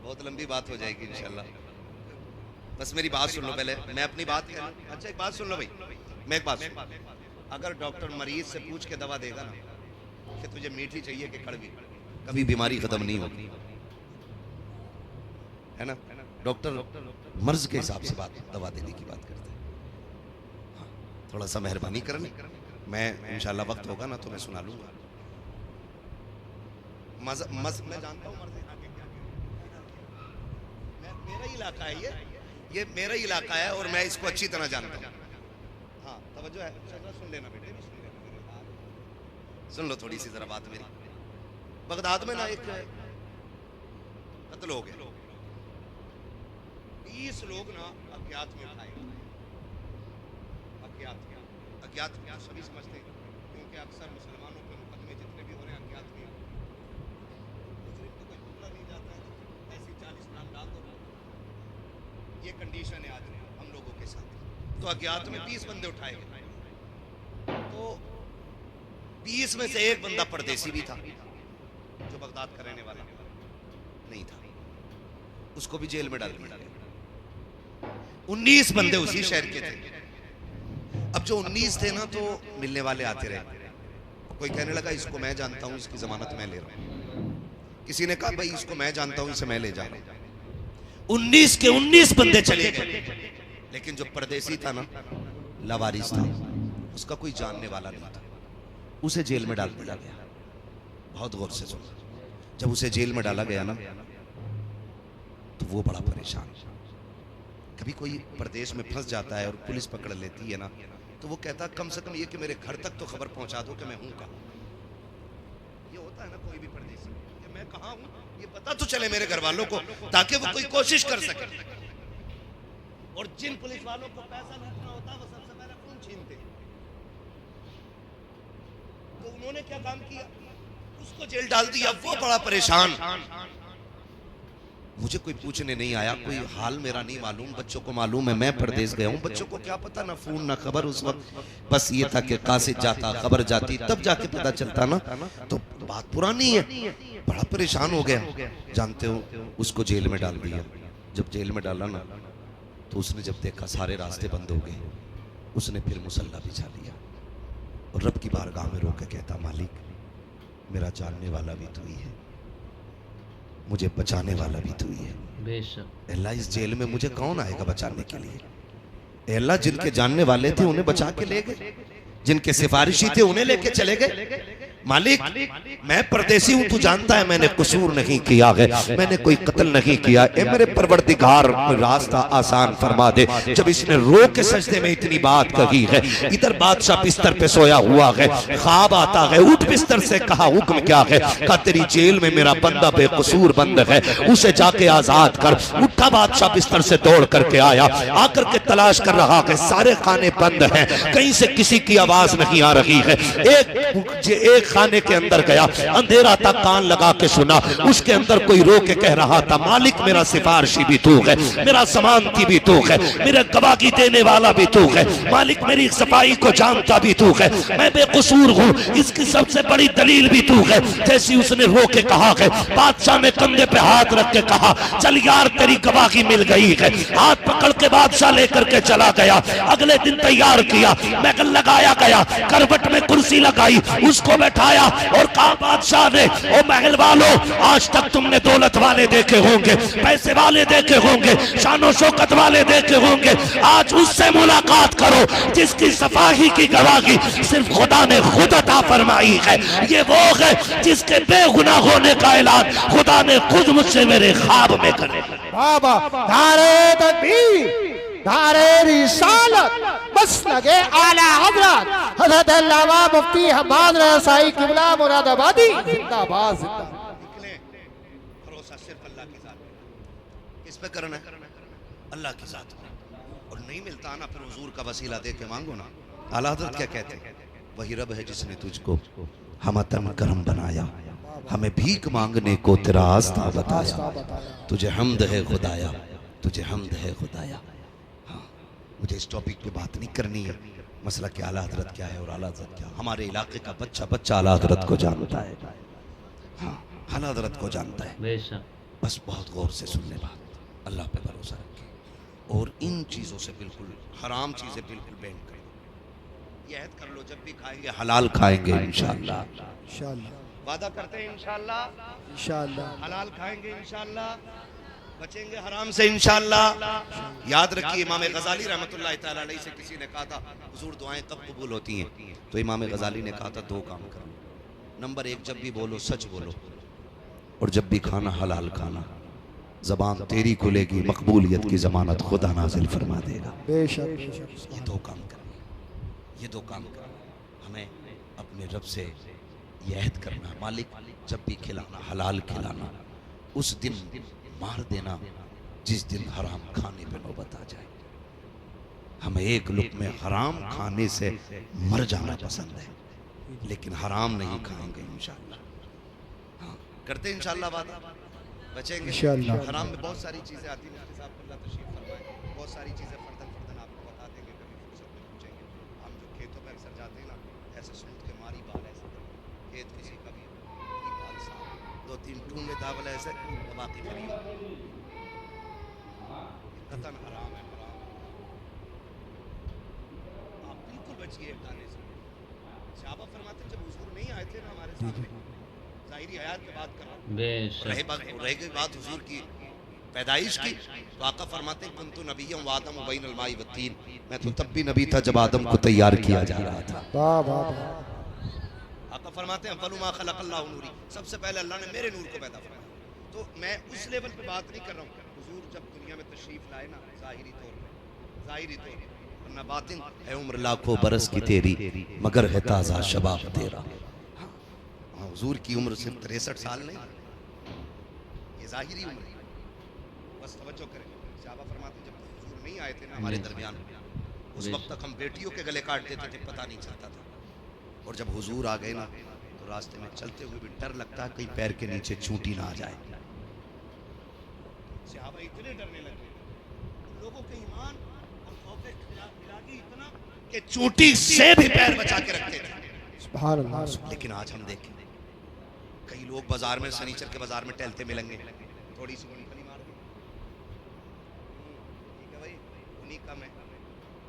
بہت لمبی بات ہو جائے گی انشاءاللہ. بس میری بات سن لو پہلے، میں اپنی بات کہہ لوں. اچھا ایک بات سن لو بھائی، میں ایک بات سن، اگر ڈاکٹر مریض سے پوچھ کے دوا دے گا نا کہ تجھے میٹھی چاہیے کہ کڑوی، کبھی بیماری ختم نہیں ہوگی، ہے نا؟ ڈاکٹر مرض کے حساب سے دوا دینے کی بات کرتے ہیں. تھوڑا سا مہربانی کرنا، میں انشاءاللہ وقت ہوگا نا تو میں سنا لوں گا. میں جانتا ہوں مرض میرا ہی علاقہ ہے، یہ میرا ہی علاقہ ہے اور میں اس کو اچھی طرح جانتا ہوں. ہاں توجہ ہے، سن لینا بیٹے، سن لو تھوڑی سی ذرا بات میری. بغداد میں نا ایک قتل ہو گیا، 20 لوگ نا اگیات میں اٹھائے گئے. اگیات سبھی سمجھتے ہیں کیونکہ اکثر مسلمانوں کے مقدمے جتنے بھی ہو رہے ہیں اگیات میں، مجرم تو کوئی پکڑا نہیں جاتا ہے، ایسی 40 نام ڈال دو. یہ کنڈیشن ہے آج ہم لوگوں کے ساتھ. تو اگیات میں 20 بندے اٹھائے گئے، تو 20 میں سے ایک بندہ پردیسی بھی تھا جو بغداد کا رہنے والا نہیں تھا، اس کو بھی جیل میں ڈال دیا گیا. 19 بندے اسی شہر کے تھے. اب جو 19 تھے نا تو ملنے والے آتے رہے. کوئی کہنے لگا اس کو میں جانتا ہوں، اس کی ضمانت میں لے رہا ہوں. کسی نے کہا بھائی اس کو میں جانتا ہوں، اسے میں لے جا رہا ہوں. 19 کے 19 بندے چلے گئے، لیکن جو پردیسی تھا نا لاوارث تھا، اس کا کوئی جاننے والا نہیں تھا، اسے جیل میں ڈال دیا گیا. بہت غور سے سنو، جب اسے جیل میں ڈالا گیا نا تو وہ بڑا پریشان. کبھی کوئی پردیش میں پھنس جاتا ہے اور پولیس پکڑ لیتی ہے نا تو وہ کہتا کم سے کم یہ کہ میرے گھر تک تو خبر پہنچا دو کہ میں ہوں کہاں. یہ ہوتا ہے نا کوئی بھی پردیسی کہ میں کہاں ہوں، یہ پتا تو چلے میرے گھر والوں کو تاکہ وہ کوئی کوشش کر سکے. اور جن پولیس والوں کو پیسہ لوٹنا ہوتا ہے وہ سب سے پہلے خون چھینتے ہیں. تو انہوں نے کیا کام کیا، اس کو جیل ڈال دیا. وہ بڑا پریشان، مجھے کوئی پوچھنے نہیں آیا، کوئی حال میرا نہیں معلوم، بچوں کو معلوم ہے میں پردیس گیا ہوں. بچوں کو کیا پتا، نہ فون نہ خبر اس وقت، بس یہ تھا کہ قاصد جاتا خبر جاتی تب جا کے پتا چلتا نا. تو بات پرانی ہے، بڑا پریشان ہو گیا. جانتے ہو اس کو جیل میں ڈال دیا. جب جیل میں ڈالا نا تو اس نے جب دیکھا سارے راستے بند ہو گئے، اس نے پھر مصلی بچھا لیا اور رب کی بارگاہ میں رو کے کہتا مالک میرا جاننے والا بھی تو ہی ہے، مجھے بچانے والا بھی تو ہی ہے. بے شک. اے اللہ اس جیل میں مجھے کون آئے گا بچانے کے لیے؟ اے اللہ جن کے جاننے والے تھے انہیں بچا کے لے گئے، جن کے سفارشی تھے انہیں لے کے چلے گئے. مالک میں پردیسی ہوں، تو جانتا ہے میں نے قصور نہیں کیا ہے، میں نے کوئی قتل نہیں کیا. اے میرے پروردگار راستہ آسان فرما دے. جب اس نے رو کے سجدے میں اتنی بات کہی ہے، ادھر بادشاہ بستر پہ سویا ہوا ہے، خواب آتا ہے، اٹھ بستر سے کہا حکم کیا ہے؟ کہا تیری جیل میں میرا بندہ بے قصور بند ہے، اسے جا کے آزاد کر. اٹھا بادشاہ بستر سے دوڑ کر کے آیا، آ کر کے تلاش کر رہا کہ سارے خانے بند ہیں، کہیں سے کسی کی آواز نہیں آ رہی ہے. ایک خانے کے اندر گیا، اندھیرا تھا، کان لگا کے سنا. اس کے اندر کوئی رو کے کہہ رہا تھا مالک میرا سفارشی بھی تو ہے، میرا ضمانتی بھی تو ہے، میرا گواہی دینے والا بھی تو ہے، مالک میری صفائی کو جانتا بھی تو ہے، میں بے قصور ہوں، اس کی سب سے بڑی دلیل بھی تو ہے. جیسی اس نے رو کے کہا ہے، بادشاہ نے کندھے پہ ہاتھ رکھ کے کہا چل یار تیری گواہی مل گئی ہے. ہاتھ پکڑ کے بادشاہ لے کر کے چلا گیا. اگلے دن تیار کیا، محل لگایا گیا، کروٹ میں کرسی لگائی، اس کو بیٹھایا اور کہا بادشاہ نے او محل والوں آج تک تم نے دولت والے دیکھے ہوں گے، پیسے والے دیکھے ہوں گے، شان و شوکت والے دیکھے ہوں گے، آج اس سے ملاقات کرو جس کی صفائی کی گواہی صرف خدا نے خود عطا فرمائی ہے. یہ وہ ہے جس کے بے گناہ ہونے کا اعلان خدا نے خود مجھ سے میرے خواب میں کرے. بابا نعرہ تکبیر، نعرہ رسالت، بس لگے اعلیٰ حضرت حضرت علامہ مفتی حماد رسائی قبلہ مراد آبادی زندہ باد زندہ. نکلیں، بھروسہ صرف اللہ کی ذات ہے. کس پہ کرنا ہے؟ اللہ کی ذات ہے. اور اور نہیں ملتا نا پھر حضور کا وسیلہ دے کے مانگو نا. اعلیٰ حضرت کیا کہتے ہیں؟ وہی رب ہے جس نے تجھ کو ہمتن کرم بنایا, ہمیں بھیک مانگنے کو تیرا آستہ بتایا, تجھے حمد ہے خدایا, تجھے حمد ہے خدایا. ہاں مجھے اس ٹاپک پہ بات نہیں کرنی ہے, مسئلہ کہ اعلیٰ حضرت کیا ہے اور اعلیٰ حضرت کیا. ہمارے علاقے کا بچہ بچہ اعلیٰ حضرت کو جانتا ہے, ہاں اعلیٰ حضرت کو جانتا ہے. بے شک. بس بہت غور سے سن لے بات, اللہ پہ بھروسہ رکھے, اور ان چیزوں سے بالکل حرام چیزیں بالکل بین کریں. یہ عہد کر لو جب بھی کھائیں گے حلال کھائیں گے انشاءاللہ. انشاءاللہ وعدہ کرتے ہیں انشاءاللہ انشاءاللہ حلال کھائیں گے انشاءاللہ, بچیں گے حرام سے انشاءاللہ. یاد رکھیے امام غزالی رحمۃ اللہ تعالی علیہ سے کسی نے کہا تھا حضور دعائیں کب قبول ہوتی ہیں, تو امام غزالی نے کہا تھا دو کام کرو. نمبر ایک, جب بھی بولو سچ بولو, اور جب بھی کھانا حلال کھانا. زبان تیری کھلے گی, مقبولیت کی ضمانت خدا نازل فرما دے گا. بے شک بے شک. یہ دو کام کریں, یہ دو کام کریں. ہمیں اپنے رب سے یہ عہد کرنا, مالک جب بھی کھلانا حلال کھلانا, اس دن مار دینا جس دن حرام کھانے پہ نوبت آ جائے. ہمیں ایک لقمے حرام کھانے سے مر جانا پسند ہے, لیکن حرام نہیں کھائیں گے انشاءاللہ. ہاں کرتے انشاءاللہ وعدہ, بچیں گے انشاءاللہ. حرام میں بہت ساری چیزیں آتی ہیں, مفتی صاحب اللہ تشریف فرمائے, بہت ساری چیزیں فردن فردن آپ کو بتا دیں گے, کبھی فرصت میں پوچھیں گے. ہم جو کھیتوں پہ اکثر جاتے ہیں نا, ایسے سنت کے ماری بال ایسے کھیت کسی کا بھی بال صاحب 2-3 ٹھونگے داغل ایسے باقی فری ہو, قطن حرام ہے, حرام ہے. آپ بالکل بچیے کھانے سے. صحابہ فرماتے ہیں جب حضور نہیں آئے تھے نا ہمارے سامنے, ظاہری حیات کی بات کر رہا ہوں, بے شک. رہ گئی بات حضور کی پیدائش کی, تو آقا فرماتے ہیں کنتو نبیًا و آدم بین الماء والطین, میں تو تب بھی نبی تھا جب آدم کو تیار کیا جا رہا تھا. واہ واہ واہ. آقا فرماتے ہیں اول ما خلق اللہ نوری, سب سے پہلے اللہ نے میرے نور کو پیدا فرمایا. تو میں اس لیول پہ بات نہیں کر رہا ہوں. حضور جب دنیا میں تشریف لائے نا ظاہری طور پہ, ظاہری طور پہ, ورنہ باطن ہے عمر لاکھوں برس کی تیری, مگر ہے تازہ شباب تیرا. حضور کی عمر صرف 63 سال نہیں, یہ ظاہری عمر ہے. بس توجہ کریں, صحابہ فرماتے ہیں جب تک حضور نہیں آئے تھے نا ہمارے درمیان, اس وقت تک ہم بیٹیوں کے گلے کاٹ دیتے تھے, پتہ نہیں چلتا تھا. اور جب حضور آ گئے نا تو راستے میں چلتے ہوئے بھی ڈر لگتا ہے کہیں پیر کے نیچے چونٹی نہ آ جائے. صحابہ اتنے ڈرنے لگے, لوگوں کے ایمان اور خوف الہی اتنا کہ چونٹی سے بھی پیر بچا کے رکھتے تھے. سبحان اللہ. لیکن آج ہم دیکھیں کئی لوگ بازار میں, سنیچر کے بازار میں ٹہلتے ملیں گے, تھوڑی سی گونی پھلی مار دی, ٹھیک ہے بھائی انہیں کم ہے,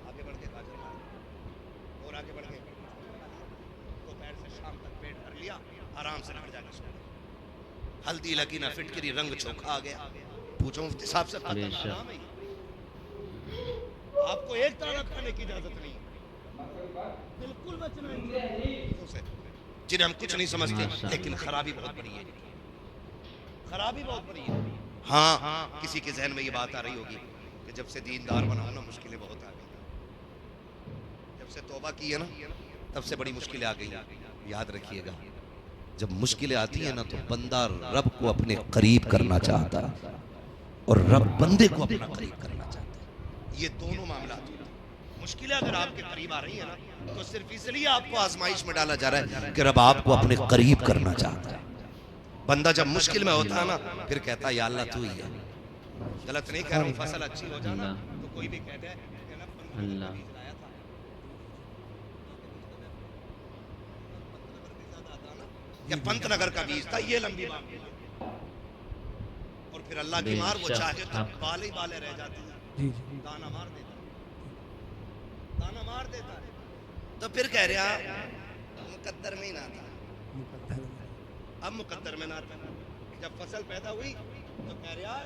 آگے بڑھ کے گاجر مار دی, اور آگے بڑھ کے تو پیر سے شام تک پیٹ بھر لیا, آرام سے گھر جا کے سو گئے. ہلدی لگی نہ فٹکری, رنگ چوکھا آ گیا. پوچھو مفتی صاحب سے, قتل حرام ہے. آپ کو ایک طرح کھانے کی اجازت نہیں, بالکل بچنا ہے, جنہیں ہم کچھ نہیں سمجھتے, لیکن خرابی بہت بڑی ہے, خرابی بہت بڑی ہے. ہاں کسی کے ذہن میں یہ بات آ رہی ہوگی کہ جب سے دیندار بنا ہوں نا مشکلیں بہت آ گئی, جب سے توبہ کی ہے نا تب سے بڑی مشکلیں آ گئی. یاد رکھیے گا جب مشکلیں آتی ہیں نا تو بندہ رب کو اپنے قریب کرنا چاہتا ہے, اور رب بندے کو اپنا قریب کرنا چاہتا ہے. یہ دونوں معاملات ہوتے ہیں. مشکلیں اگر آپ کے قریب آ رہی ہیں نا تو صرف اس لیے آپ کو آزمائش میں ڈالا جا رہا ہے کہ رب آپ کو اپنے قریب کرنا چاہتا ہے. بندہ جب مشکل میں ہوتا ہے نا پھر کہتا ہے یا اللہ تو ہی ہے. غلط نہیں کہہ رہا ہوں, فصل اچھی ہو جانا تو کوئی بھی کہہ دے اللہ یا پنت نگر کا بیج تھا, یہ لمبی بات, اور پھر اللہ کی مار وہ چاہے تو بالے ہی بالے رہ جاتے ہیں, دانا مار دیتا ہے, دانا مار دیتا ہے. تو پھر کہہ رہا مقدر میں ہی نہ تھا, اب مقدر میں نہ تھا. جب فصل پیدا ہوئی تو کہہ رہا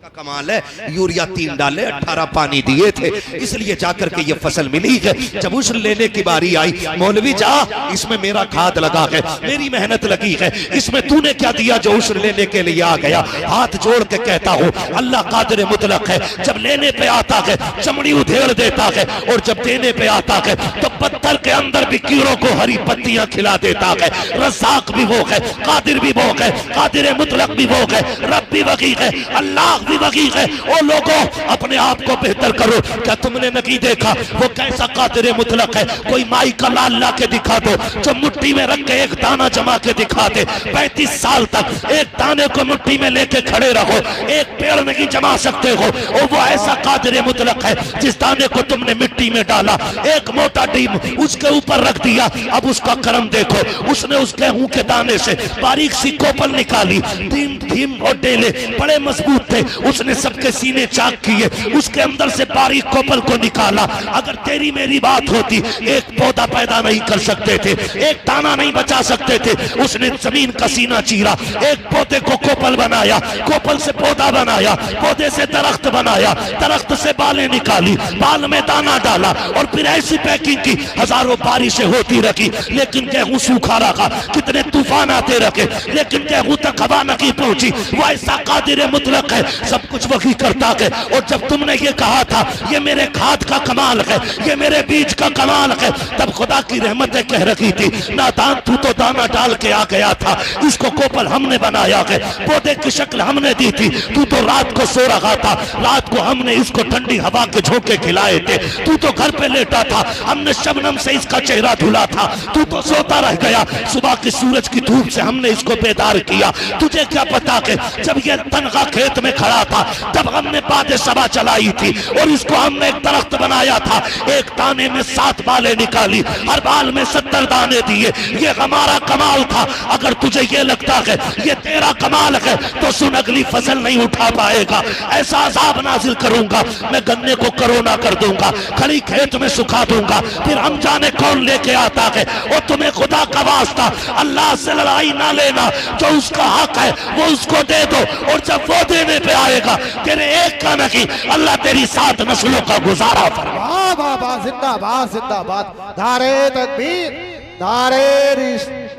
کا کمال ہے, یوریا 3 ڈالے 18 پانی دیے تھے, اس لیے جا کر کے یہ فصل ملی ہے. جب عشر لینے کی باری آئی, مولوی جا اس میں میرا کھاد لگا ہے, میری محنت لگی ہے, اس میں تو نے کیا دیا جو عشر لینے کے لیے آ گیا. ہاتھ جوڑ کے کہتا ہوں اللہ قادر مطلق ہے, جب لینے پہ آتا ہے چمڑی ادھیڑ دیتا ہے, اور جب دینے پہ آتا ہے تو پتھر کے اندر بھی کیڑوں کو ہری پتیاں کھلا دیتا ہے. رزاق بھی وہ ہے, قادر بھی وہ ہے, قادر مطلق بھی وہ ہے, رب بھی وہی ہے. اللہ چراغ بھی وہی ہے۔ او لوگوں اپنے آپ کو بہتر کرو۔ کیا تم نے نہیں دیکھا وہ کیسا قادر مطلق ہے؟ کوئی مائی کا لال لا کے دکھا دو جو مٹھی میں رکھ کے ایک دانہ جما کے دکھا دے۔ 35 سال تک ایک دانے کو مٹھی میں لے کے کھڑے رہو، ایک پیڑ نہیں جما سکتے ہو۔ اور وہ ایسا قادر مطلق ہے جس دانے کو تم نے مٹی میں ڈالا، ایک موٹا ڈیم اس کے اوپر رکھ دیا، اب اس کا کرم دیکھو، اس نے اس گیہوں کے دانے سے باریک سی کوپل نکالی، ڈیم اور ڈیلے بڑے مضبوط تھے، اس نے سب کے سینے چاک کیے، اس کے اندر سے باریک کوپل کو نکالا۔ اگر تیری میری بات ہوتی ایک پودا پیدا نہیں کر سکتے تھے، ایک دانہ نہیں بچا سکتے تھے، اس نے زمین کا سینہ چیرا، ایک پودے کو کوپل بنایا، کوپل سے پودا بنایا، پودے سے درخت بنایا، درخت سے بالیں نکالی، بال میں دانہ ڈالا، اور پھر ایسی پیکنگ کی، ہزاروں بارشیں ہوتی رکھی لیکن گیہوں سوکھا رکھا، کتنے طوفان آتے رکھے لیکن گیہوں تک ہوا نہیں پہنچی۔ وہ ایسا قادر مطلق ہے، سب کچھ وہی کرتا ہے۔ اور جب تم نے یہ کہا تھا یہ میرے کھاد کا کمال ہے، یہ میرے بیج کا کمال ہے، تب خدا کی رحمتیں کہہ رکھی تھی نادان تو تو دانہ ڈال کے آ گیا تھا، اس کو کوپل ہم نے بنایا ہے، پودے کی شکل ہم نے دی تھی، تو تو رات کو سو رہا تھا، رات کو ہم نے اس کو ٹھنڈی ہوا کے جھونکے کھلائے تھے، تو تو گھر پہ لیٹا تھا، ہم نے شبنم سے اس کا چہرہ دھلا تھا، تو تو سوتا رہ گیا، صبح کی سورج کی دھوپ سے ہم نے اس کو بیدار کیا۔ تجھے کیا پتا کہ جب یہ تنخواہ کھیت میں کھڑا تھا تب ہم نے باد صبا چلائی تھی اور اس کو ہم نے ایک درخت بنایا تھا، ایک دانے میں 7 بالیں نکالی، ہر بال میں 70 دانے دیے، یہ ہمارا کمال تھا۔ اگر تجھے یہ لگتا ہے یہ تیرا کمال ہے تو سن اگلی فصل نہیں اٹھا پائے گا، ایسا عذاب نازل کروں گا، میں گنے کو کرونا کر دوں گا، کھڑی کھیت میں سکھا دوں گا، پھر ہم جانے کون لے کے آتا ہے۔ اور تمہیں خدا کا واسطہ اللہ سے لڑائی نہ لینا، جو اس کا حق ہے وہ اس کو دے دو، اور جب وہ دینے پہ آئے گا تیرے ایک کا نہیں، اللہ تیری 7 نسلوں کا گزارا فرمائے۔ واہ واہ واہ، زندہ باد زندہ باد، نعرہ تکبیر، نعرہ رسالت۔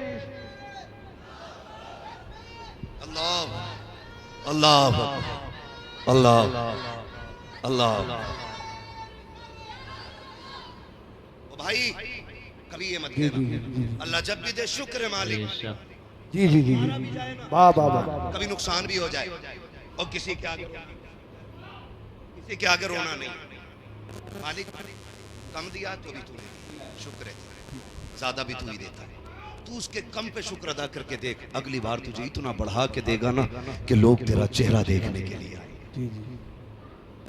اللہ اللہ اللہ۔ بھائی کبھی یہ مت کہنا اللہ جب بھی دے شکر مالک، جی جی جی واہ واہ واہ، کبھی نقصان بھی ہو جائے اور کسی کے آگے رونا نہیں۔ مالک کم دیا تو بھی تو نے شکر ہے، زیادہ بھی تو ہی دیتا ہے، تو اس کے کم پہ شکر ادا کر کے دیکھ، اگلی بار تجھے اتنا بڑھا کے دے گا نا کہ لوگ تیرا چہرہ دیکھنے کے لیے آئے۔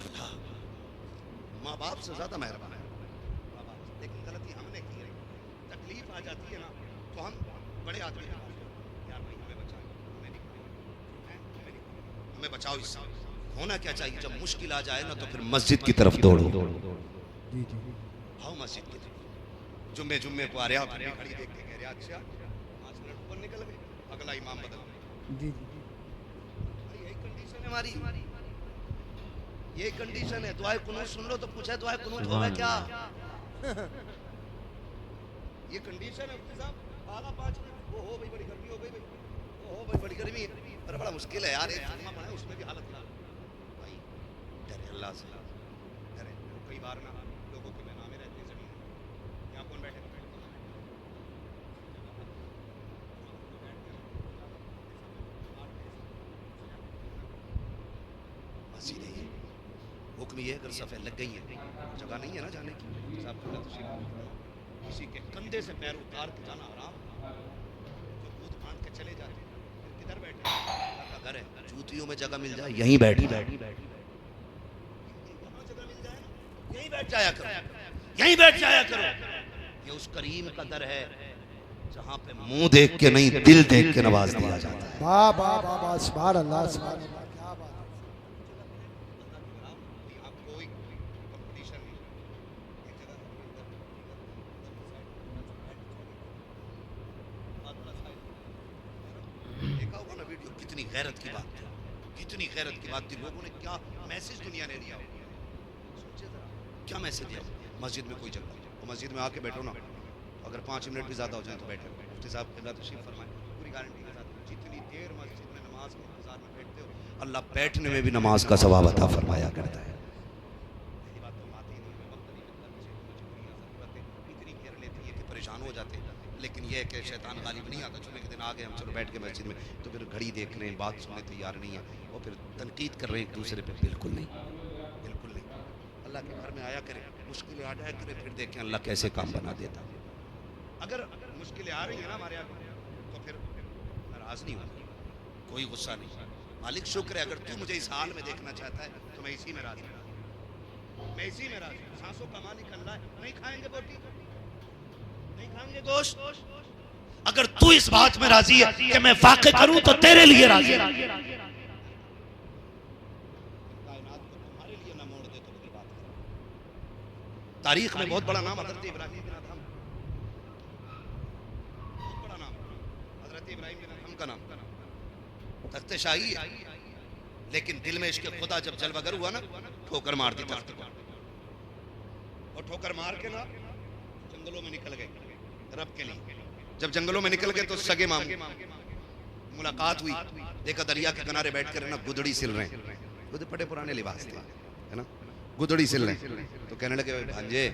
اللہ ماں باپ سے زیادہ مہربان ہے، لیکن غلطی ہم نے کی ہے، تکلیف آ جاتی ہے نا تو ہم بڑے آدمی ہیں، یار بھائی ہمیں بچاؤ، ہمیں بچاؤ، اس سے ہونا کیا چاہیے؟ جب مشکل آ جائے نا تو پھر مسجد کی طرف دوڑو، آؤ مسجد کی طرف، جمعے کو آ رہے آپ کھڑی دیکھ کے کہہ رہے اچھا 5 منٹ اوپر نکل گئے، اگلا امام بدل گئے۔ یہی کنڈیشن ہے ہماری، یہی کنڈیشن ہے۔ دعائے قنوت سن لو تو پوچھے دعائے قنوت ہوگا کیا؟ یہ کنڈیشن ہے صاحب، آگا 5 منٹ، وہ ہو بھائی بڑی گرمی ہو گئی، وہ ہو بھائی بڑی گرمی ہے، پر بڑا مشکل ہے یار، ایک جمعہ پڑھا ہے اس میں بھی حالت خراب۔ بھائی ڈرے اللہ سے، ڈرے۔ کئی بار نا لوگوں کے نامے رہتے ہیں زمین، یہاں کون بیٹھے گا؟ مسجد ہے یہ، حکم یہ اگر صفیں لگ گئی ہیں، جگہ نہیں ہے نا جانے کی، صاحب کھلا تشریف، کسی کے کندھے سے پیر اتار کے جانا حرام، جو بوت باندھ کے چلے جاتے ہیں، پھر کدھر بیٹھے؟ اللہ کا گھر ہے، جوتیوں میں جگہ مل جائے یہیں بیٹھ، یہاں جگہ مل جائے یہیں بیٹھ جایا کرو، یہیں بیٹھ جایا کرو۔ یہ اس کریم کا در ہے جہاں پہ منہ دیکھ کے نہیں دل دیکھ کے نواز دیا جاتا ہے۔ واہ واہ واہ واہ، سبحان اللہ سبحان اللہ، کیا بات ہے۔ دیکھا ہوگا نا ویڈیو، کتنی غیرت کی بات تھی، کتنی غیرت کی بات تھی، لوگوں نے کیا میسج دنیا نے دیا، سوچے ذرا کیا میسج دیا۔ مسجد میں کوئی جگہ نہیں، تو مسجد میں آ کے بیٹھو نا، اگر 5 منٹ بھی زیادہ ہو جائیں تو بیٹھے، مفتی صاحب قبلہ تشریف فرمائیں، پوری گارنٹی کے ساتھ جتنی دیر مسجد میں نماز کے انتظار میں بیٹھتے ہو، اللہ بیٹھنے میں بھی نماز کا ثواب عطا فرمایا کرتا ہے۔ یہی بات تو آتی نہیں، وقت نہیں ملتا، اتنی گھیر لیتی ہے کہ پریشان ہو جاتے ہیں، لیکن یہ کہ شیطان غالب نہیں آتا. جمعے کے دن آ گئے ہم, چلو بیٹھ کے مسجد میں, تو پھر گھڑی دیکھ رہے ہیں, بات سننے تیار نہیں ہے, اور پھر تنقید کر رہے ہیں ایک دوسرے پہ. بالکل نہیں, بالکل نہیں. اللہ کے گھر میں آیا کریں, مشکلیں آ جایا کریں, پھر دیکھیں اللہ کیسے کام بنا دیتا. اگر مشکلیں آ رہی ہیں نا ہمارے آگے, تو پھر ناراض نہیں ہوتا, کوئی غصہ نہیں. مالک شکر ہے, اگر تو مجھے اس حال میں دیکھنا چاہتا ہے تو میں اسی میں راضی ہوں, میں اسی میں راضی ہوں. سانسوں کا مالک اللہ ہے. نہیں کھائیں گے بوٹی, نہیں کھائیں گے گوشت, اگر تو اس بات میں راضی ہے کہ میں واقع کروں تو تیرے لیے راضی ہے. کائنات کو تمہارے لیے نہ موڑ دے تو بڑی بات ہے. تاریخ میں بہت بڑا نام حضرت ابراہیم بن ادہم, بہت بڑا نام حضرت ابراہیم بن ادہم کا نام. تخت شاہی ہے, لیکن دل میں عشق خدا جب جلوہ گر ہوا نا, ٹھوکر مار دی تخت کو, اور ٹھوکر مار کے نا جنگلوں میں نکل گئے رب کے لیے. جب جنگلوں میں نکل گئے تو سگے ماموں ملاقات ہوئی, دیکھا دریا کے کنارے بیٹھ کر نا گدڑی سل رہے ہیں. خود بڑے پرانے لباس تھے ہے نا, گدڑی سل رہے ہیں. تو کہنے لگے بھانجے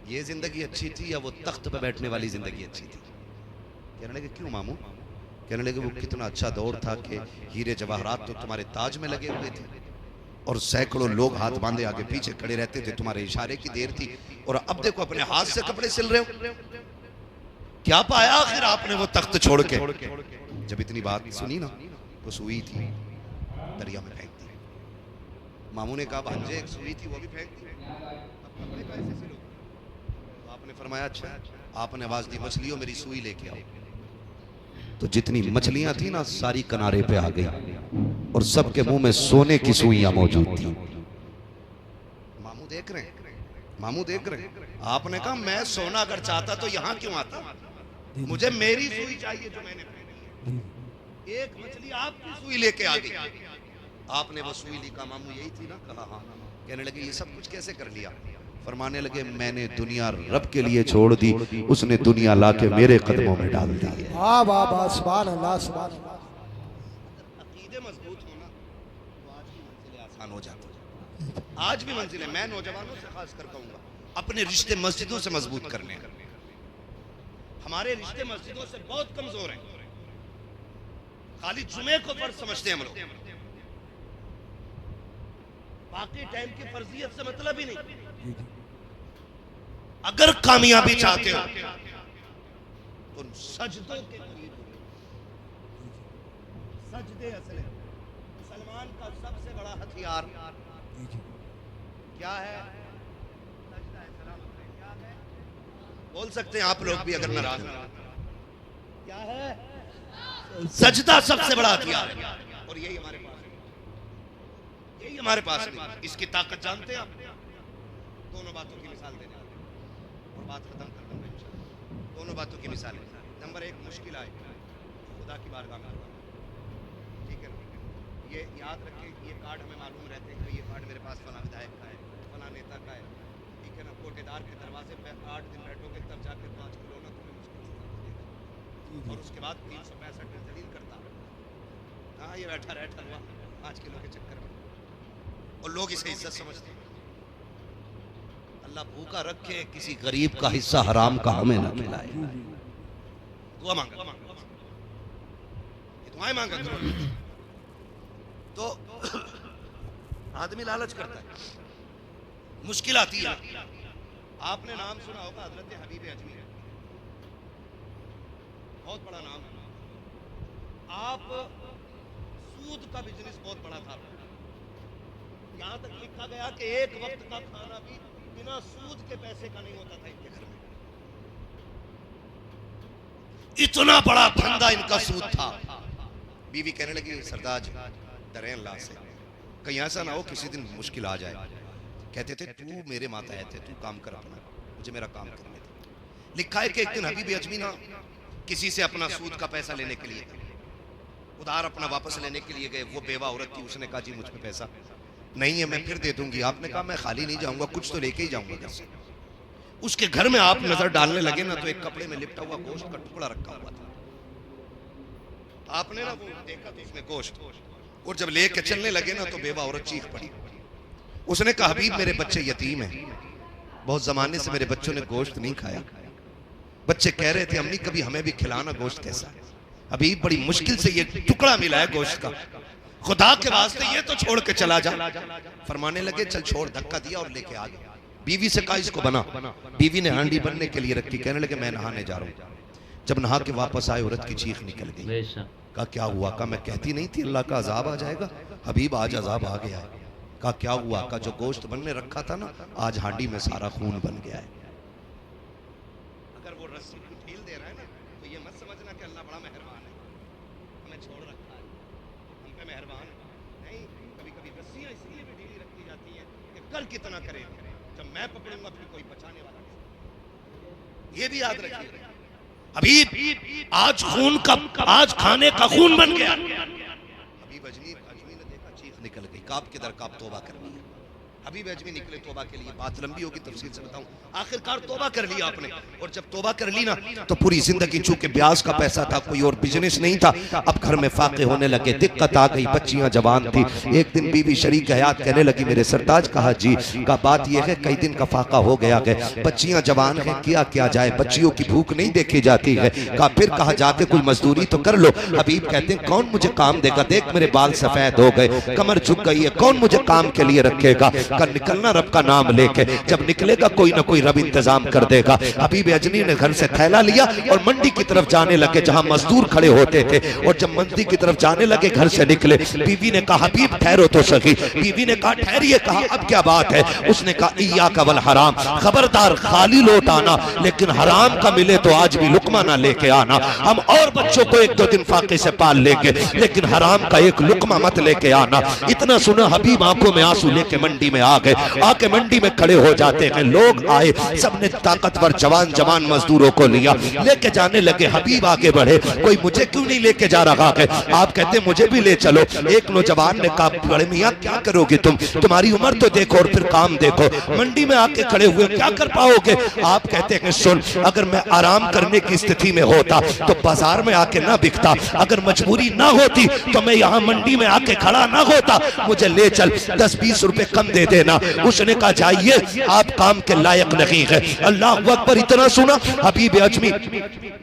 یہ زندگی اچھی تھی یا وہ تخت پہ بیٹھنے والی زندگی اچھی تھی؟ کہنے لگے کیوں ماموں؟ کہنے لگے وہ کتنا اچھا دور تھا کہ ہیرے جواہرات تو تمہارے تاج میں لگے ہوئے تھے, اور سینکڑوں لوگ ہاتھ باندھے آگے پیچھے کھڑے رہتے تھے, تمہارے اشارے کی دیر تھی, اور اب دیکھو اپنے ہاتھ سے کپڑے سل رہے ہو. کیا پایا آخر آپ نے وہ تخت چھوڑ کے؟ جب اتنی بات سنی نا تو سوئی تھی دریا میں پھینک دی. ماموں نے کہا بھانجے ایک سوئی تھی وہ بھی پھینک دی, اب کپڑے کیسے سلو؟ تو آپ نے فرمایا اچھا. آپ نے آواز دی مچھلیوں میری سوئی لے کے آؤ. تو جتنی مچھلیاں تھیں نا ساری کنارے پہ آ گئی, اور سب کے منہ میں سونے کی سوئیاں موجود تھیں. ماموں دیکھ رہے ہیں, ماموں دیکھ رہے ہیں. آپ نے کہا میں سونا اگر چاہتا تو یہاں کیوں آتا, مجھے میری سوئی چاہیے جو میں نے پہنی. ایک مچھلی آپ کی سوئی لے کے آ گئی. آپ نے وہ سوئی لی, کہا ماموں یہی تھی نا؟ کہا ہاں. کہنے لگے یہ سب کچھ کیسے کر لیا؟ فرمانے لگے میں نے دنیا رب کے لیے چھوڑ دی, اس نے دنیا لا کے میرے قدموں میں ڈال دی. واہ واہ واہ, سبحان اللہ سبحان اللہ. عقیدے مضبوط ہونا تو آج بھی منزلیں آسان ہو جاتی ہیں. آج بھی منزلیں, میں نوجوانوں سے خاص کر کہوں گا اپنے رشتے مسجدوں سے مضبوط کرنے ہیں. ہمارے رشتے مسجدوں سے بہت کمزور ہیں. خالی جمعے کو فرض سمجھتے ہیں ہم لوگ, باقی ٹائم کی فرضیت سے مطلب ہی نہیں. اگر کامیابی چاہتے ہو تو سجدوں کے قریب ہو. سجدے اصل ہے مسلمان کا سب سے بڑا ہتھیار کیا ہے؟ سجدہ ہے. سلام کیا ہے؟ بول سکتے ہیں آپ لوگ بھی اگر ناراض ہیں. کیا ہے؟ سجدہ سب سے بڑا ہتھیار ہے, اور یہی ہمارے پاس ہے. یہی ہمارے پاس ہے. اس کی طاقت جانتے ہیں آپ؟ دونوں باتوں کی مثال دینے والے اور بات ختم کر دوں گا انشاءاللہ. دونوں باتوں کی مثال ہے. نمبر ایک, مشکل آئے خدا کی بارگاہ میں, ٹھیک ہے نا, یہ یاد رکھیں یہ کارڈ ہمیں معلوم رہتے ہیں کہ یہ کارڈ میرے پاس فلاں ودھایک کا ہے, فلاں نیتا کا ہے, ٹھیک ہے نا. کوٹے دار کے دروازے پہ 8 دن بیٹھو گے تب جا کے 5 کلو نا تمہیں مشکل سے دے گا, اور اس کے بعد 365 دن ذلیل کرتا. ہاں یہ بیٹھا ہوا 5 کلو کے چکر میں, اور لوگ اسے عزت سمجھتے ہیں. اللہ بھوکا رکھے کسی غریب کا حصہ حرام کا ہمیں نہ کھلائے. دعا مانگا, دعائیں مانگا کرو. تو آدمی لالچ کرتا ہے, مشکل آتی ہے. آپ نے نام سنا ہوگا حضرت حبیب اجمی, بہت بڑا نام ہے. آپ سود کا بزنس بہت بڑا تھا. یہاں تک لکھا گیا کہ ایک وقت کا کھانا بھی بنا سود کے پیسے کا نہیں ہوتا تھا ان کے گھر میں. اتنا بڑا دھندا ان کا سود تھا. بیوی کہنے لگی سرداج ڈریں اللہ سے, کہیں ایسا نہ ہو کسی دن مشکل آ جائے. کہتے تھے تو میرے ماتحت ہے, تو کام کر اپنا, مجھے میرا کام کرنے دے. لکھا ہے کہ ایک دن حبیب اجمی نا کسی سے اپنا سود کا پیسہ لینے کے لیے, ادھار اپنا واپس لینے کے لیے گئے. وہ بیوہ عورت تھی, اس نے کہا جی مجھ پہ پیسہ نہیں ہے, میں پھر دے دوں گی. آپ نے کہا میں خالی نہیں جاؤں گا, کچھ تو لے کے ہی جاؤں گا گھر سے. اس کے گھر میں آپ نظر ڈالنے لگے نا تو ایک کپڑے میں لپٹا ہوا گوشت کا ٹکڑا رکھا ہوا تھا. آپ نے نا وہ دیکھا تو اس میں گوشت, اور جب لے کے چلنے لگے نا تو بیوہ عورت چیخ پڑی. اس نے کہا حبیب میرے بچے یتیم ہیں, بہت زمانے سے میرے بچوں نے گوشت نہیں کھایا, بچے کہہ رہے تھے امی کبھی ہمیں بھی کھلانا گوشت کیسا ہے. ابھی بڑی مشکل سے یہ ٹکڑا ملا ہے گوشت کا, خدا کے واسطے یہ تو چھوڑ کے چلا جا. فرمانے لگے چل چھوڑ, دھکا دیا اور لے کے آ گیا. بیوی سے کہا اس کو بنا. بیوی نے ہانڈی بننے کے لیے رکھی, کہنے لگے میں نہانے جا رہا ہوں. جب نہا کے واپس آئے عورت کی چیخ نکل گئی. کہا کیا ہوا؟ کہا میں کہتی نہیں تھی اللہ کا عذاب آ جائے گا, حبیب آج عذاب آ گیا ہے. کہا کیا ہوا؟ کہا جو گوشت بننے رکھا تھا نا آج ہانڈی میں سارا خون بن گیا ہے. اگر وہ رسی کو ڈھیل دے رہا ہے نا تو یہ مت سمجھنا کہ اللہ بڑا مہربان ہے, ہمیں چھوڑ رکھا ہے, ہم پہ مہربان نہیں. کبھی کبھی رسیاں اس لیے بھی ڈھیلی رکھی جاتی ہیں کہ کل کتنا کرے, جب میں پکڑوں گا پھر کوئی بچانے والا نہیں. یہ بھی یاد رکھیے حبیب آج خون کا, آج کھانے کا خون بن گیا. حبیب اجمی نے دیکھا چیخ نکل گئی. کعب کدھر؟ کعب توبہ کر لیا. حبیب اجمی نکلے توبہ کے لیے. بات لمبی ہوگی, تفصیل سے بتاؤں. آخر کار توبہ کر لیا آپ نے, اور جب توبہ کر لی نا تو پوری زندگی چونکہ بیاض کا پیسہ تھا, کوئی اور بزنس نہیں تھا, اب گھر میں فاقے ہونے لگے, دقت آ گئی, بچیاں جوان تھی. ایک دن بی بی شریک حیات کہنے لگی میرے سرتاج. کہا جی. کہا بات یہ ہے کئی دن کا فاقہ ہو گیا ہے, بچیاں جوان ہیں, کیا جائے, بچیوں کی بھوک نہیں دیکھی جاتی ہے. کہا پھر کہا جا کے کوئی مزدوری تو کر لو. حبیب کہتے ہیں کون مجھے کام دے گا, دیکھ میرے بال سفید ہو گئے, کمر جھک گئی ہے, کون مجھے کام کے لیے رکھے گا. کہا نکلنا رب کا نام لے کے, جب نکلے گا کوئی نہ کوئی رب انتظام کر دے گا. حبیب اجمی نے گھر سے تھیلا لیا اور منڈی کی طرف جانے لگے جہاں مزدور کھڑے ہوتے تھے, اور جب منڈی کی طرف جانے لگے گھر سے نکلے. بیوی نے کہا حبیب ٹھہرو تو سکی. بیوی نے کہا ٹھہریے. کہا اب کیا بات ہے؟ اس نے کہا ایاک والحرام, خبردار خالی لوٹ آنا, لیکن حرام کا ملے تو آج بھی لقمہ نہ لے کے آنا. ہم اور بچوں کو ایک دو دن فاقے سے پال لیں گے, لیکن حرام کا ایک لقمہ مت لے کے آنا. اتنا سنا حبیب آنکھوں میں آنسو لے کے منڈی میں آ گئے. آ کے منڈی میں کھڑے ہو جاتے ہیں. لوگ آئے, سب نے طاقتور جوان مزدوروں کو لیا, لے کے جانے لگے. حبیب آگے بڑھے, کوئی مجھے کیوں نہیں لے کے جا رہا ہے؟ آپ کہتے مجھے بھی لے چلو. ایک نوجوان نے کہا بڑے میاں کیا کرو گے تم, تمہاری عمر تو دیکھو اور پھر کام دیکھو, منڈی میں آ کے کھڑے ہوئے کیا کر پاؤ گے؟ آپ کہتے ہیں سن, اگر میں آرام کرنے کی استھتی میں ہوتا تو بازار میں آ کے نہ بکتا, اگر مجبوری نہ ہوتی تو میں یہاں منڈی میں آ کے کھڑا نہ ہوتا. مجھے لے چل, 10-20 روپے کم دے دینا. اس نے کہا جائیے, آپ کام کے لائق نہیں ہے. اللہ اکبر. اتنا سنا حبیب اجمی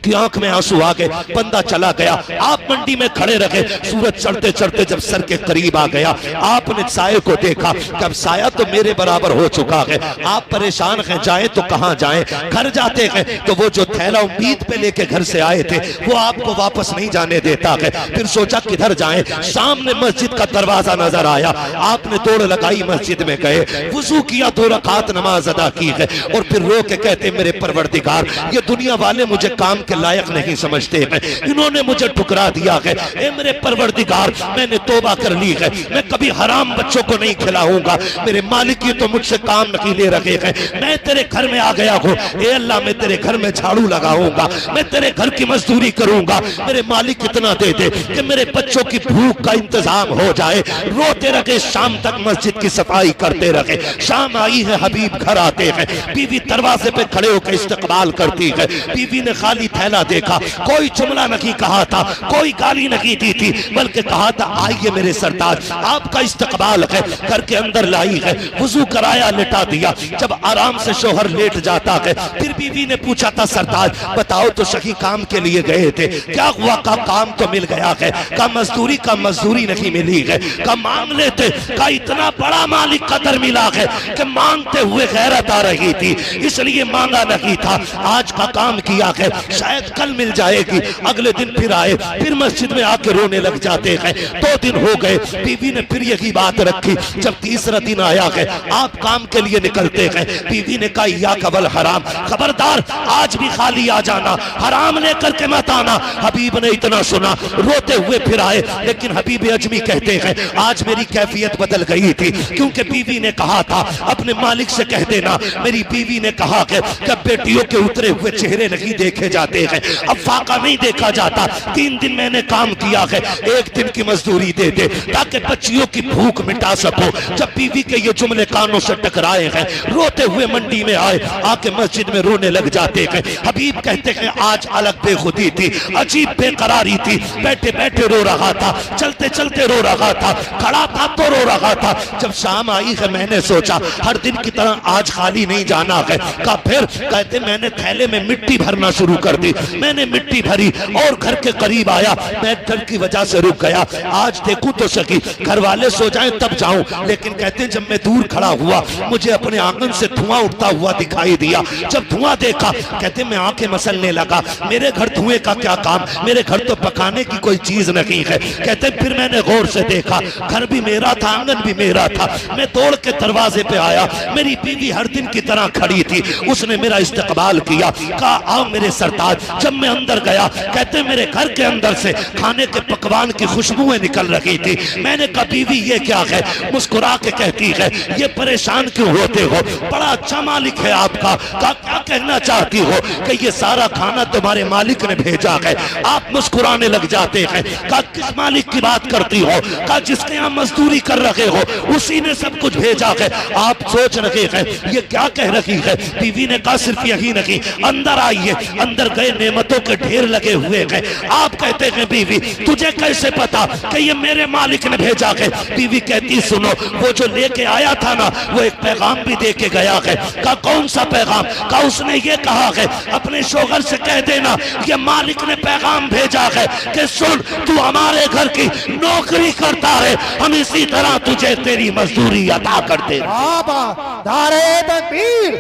کی آنکھ میں آنسو آ گئے. بندہ چلا گیا, آپ منڈی میں کھڑے رہے. سورج چڑھتے چڑھتے جب سر کے قریب آ گیا, آپ نے سائے کو دیکھا کہ اب سایہ تو میرے برابر ہو چکا ہے. آپ پریشان ہیں, جائیں تو کہاں جائیں. گھر جاتے ہیں تو وہ جو تھیلا امید پہ لے کے گھر سے آئے تھے وہ آپ کو واپس نہیں جانے دیتا ہے. پھر سوچا کدھر جائیں. سامنے مسجد کا دروازہ نظر آیا, آپ نے دوڑ لگائی, مسجد میں گئے, وضو کیا, 2 رکعت نماز ادا کی ہے, اور پھر رو کے کہتے میرے پروردگار یہ دنیا والے مجھے کام کے لائق نہیں سمجھتے ہیں, انہوں نے مجھے ٹھکرا دیا ہے. اے میرے پروردگار میں نے توبہ کر لی ہے, میں کبھی حرام بچوں کو نہیں کھلاؤں گا. میرے مالک یہ تو مجھ سے کام نہیں لے رہے ہیں. میں تیرے گھر میں آ گیا ہوں, اے اللہ میں تیرے گھر میں جھاڑو لگاؤں گا, میں تیرے گھر کی مزدوری کروں گا. میرے مالک اتنا دے دے کہ میرے بچوں کی بھوک کا انتظام ہو جائے. روتے رہے, شام تک مسجد کی صفائی کرتے رہے. شام آئی ہے, حبیب گھر آتے ہیں. بیوی دروازے پہ کھڑے ہو کے استقبال کرتی ہے. بیوی نے خالی تھیلا دیکھا, کوئی جملہ نہیں کہا تھا, کوئی گالی نہیں دی تھی, بلکہ کہا تھا آئیے میرے سرتاج آپ کا استقبال ہے. کر کے اندر لائی ہے, وضو کرایا, لٹا دیا. جب آرام سے شوہر لیٹ جاتا ہے, پھر بیوی نے پوچھا تھا سرتاج بتاؤ تو صحیح کام کے لیے گئے تھے, کیا ہوا؟ کا کام تو مل گیا ہے. کا مزدوری کا مزدوری نہیں ملی ہے. کا مانگ لیتے, کا اتنا بڑا مالک قدر ملا ہے کہ مانگتے ہوئے غیرت آ رہی تھی, اس لیے مانگا نہیں تھا. آج کا کام کیا ہے, شاید کل مل جائے گی. اگلے دن پھر آئے, پھر مسجد میں آ کے رونے لگ جاتے ہیں. 2 دن ہو گئے, بیوی نے پھر یہی بات رکھی. جب تیسرا دن آیا ہے, آپ کام کے لیے نکلتے ہیں. بیوی نے کہا ایاک والحرام, خبردار آج بھی خالی آ جانا, حرام لے کر کے مت آنا. حبیب نے اتنا سنا, روتے ہوئے پھر آئے. لیکن حبیب اجمی کہتے ہیں آج میری کیفیت بدل گئی تھی, کیونکہ بیوی نے کہا تھا اپنے مالک سے کہہ دینا. میری بیوی نے کہا کہ بیٹیوں کے اترے ہوئے چہرے نہیں دیکھے جاتے ہیں, اب فاقہ نہیں دیکھا جاتا. 3 دن میں نے کام کیا ہے, 1 دن کی مزدوری دے دے تاکہ بچیوں کی بھوک مٹا سکو. جب بیوی کے یہ جملے کانوں سے ٹکرائے ہیں, روتے ہوئے منڈی میں آئے, آ کے مسجد میں رونے لگ جاتے ہیں. حبیب کہتے ہیں آج الگ بے خودی تھی, عجیب بے قراری تھی. بیٹھے بیٹھے رو رہا تھا, چلتے چلتے رو رہا تھا, کھڑا تھا تو رو رہا تھا. جب شام آئی آئی ہے میں نے سوچا ہر دن کی طرح آج خالی نہیں جانا ہے. کہا پھر؟ کہتے میں نے تھیلے میں مٹی بھرنا شروع کر دی. میں نے مٹی بھری اور گھر کے قریب آیا. میں ڈر کی وجہ سے رک گیا. آج دیکھوں تو سکی گھر والے سو جائیں تب جاؤں. لیکن کہتے ہیں جب میں دور کھڑا ہوا مجھے اپنے آنگن سے دھواں اٹھتا ہوا دکھائی دیا. جب دھواں دیکھا کہتے میں آنکھیں مسلنے لگا. میرے گھر دھوئے کا کیا کام؟ میرے گھر تو پکانے کی کوئی چیز نہیں ہے. کہتے پھر میں نے غور سے دیکھا گھر بھی میرا تھا آنگن بھی میرا تھا. میں دوڑ کے دروازے پہ آیا. میری بیوی ہر دن کی طرح کھڑی تھی. اس نے میرا استقبال کیا. کہا آؤ میرے سرتاج. جب میں اندر گیا کہتے میرے گھر کے اندر سے کھانے کے پکوان کی خوشبوئیں نکل رہی تھی. میں نے کہا بیوی یہ کیا ہے؟ مسکرا کے کہتی ہے یہ پریشان کیوں ہوتے ہو؟ بڑا اچھا مالک ہے آپ کا. کہا کیا کہنا چاہتی ہو؟ کہ یہ سارا کھانا تمہارے مالک نے بھیجا ہے. آپ مسکرانے لگ جاتے ہیں. کہا کس مالک کی بات کرتی ہو؟ کہا جس کے یہاں مزدوری کر رہے ہو اسی نے سب کچھ بھیجا ہے. آپ سوچ رہے ہیں یہ کیا کہہ رہی ہے؟ بیوی نے کہا صرف یہی نہیں اندر آئیے. اندر گئے نعمتوں کے ڈھیر لگے ہوئے ہیں. آپ کہتے ہیں بیوی تجھے کیسے پتا کہ یہ میرے مالک نے بھیجا ہے؟ بیوی کہتی سنو وہ جو لے کے آیا تھا نا وہ ایک پیغام بھی دے کے گیا ہے. کہا کون سا پیغام؟ کہا اس نے یہ کہا ہے اپنے شوہر سے کہہ دینا یہ مالک نے پیغام بھیجا ہے کہ سن تو ہمارے گھر کی نوکری کرتا ہے ہم اسی طرح تجھے تیری مزدوری عطا کرتے ہیں. بابا دارے تکبیر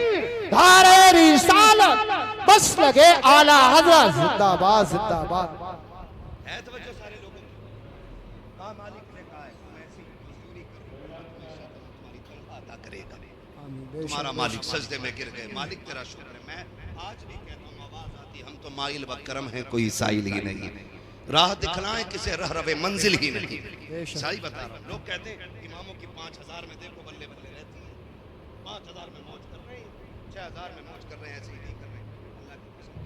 دارے رسالت بس لگے اعلی حضرت زندہ باد زندہ باد. ہے توجہ سارے لوگوں کی؟ کہا مالک نے کہا ہے تم ایسی مزدوری کرو تمہاری تنخواہ عطا کرے گا. تمہارا مالک سجدے میں گر گئے. مالک تیرا شکر ہے. میں آج بھی کہتا ہوں آواز آتی ہم تو مائل بکرم ہیں کوئی سائل ہی نہیں. راہ دکھلائیں کسے رہ روے منزل ہی نہیں. صحیح بتا رہا ہوں. لوگ کہتے ہیں اماموں کی 5000 میں دیکھو بلے بلے رہتی ہیں. 5000 میں موج کر رہے ہیں 6000 میں موج کر رہے ہیں ایسے ہی نہیں کر رہے ہیں. اللہ کی قسم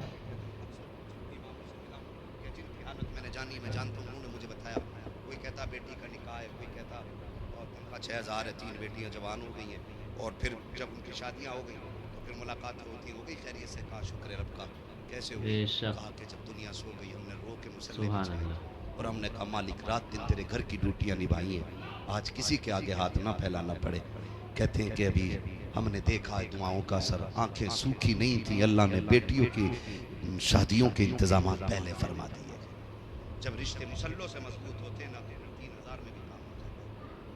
اماموں سے ملا کہ جن کی حالت میں نے جانی میں جانتا ہوں انہوں نے مجھے بتایا. کوئی کہتا بیٹی کا نکاح ہے کوئی کہتا اور تنخواہ 6000 ہے 3 بیٹیاں جوان ہو گئی ہیں اور پھر جب ان کی شادیاں ہو گئیں تو پھر ملاقات ہوتی ہو گئی خیریت سے. کہا شکر ہے رب کا. کیسے ہوئی؟ کہا کہ جب دنیا سو گئی ہم نے رو کے مسلے بچھائے اور ہم نے کہا مالک رات دن تیرے گھر کی ڈیوٹیاں نبھائی ہیں آج کسی کے آگے ہاتھ نہ پھیلانا پڑے. کہتے ہیں کہ ابھی ہم نے دیکھا ہے دعاؤں کا اثر. آنکھیں سوکھی نہیں تھیں اللہ نے بیٹیوں کی شادیوں کے انتظامات پہلے فرما دیے. جب رشتے مسلوں سے مضبوط ہوتے ہیں نا 3000 میں بھی کام ہو جاتا ہے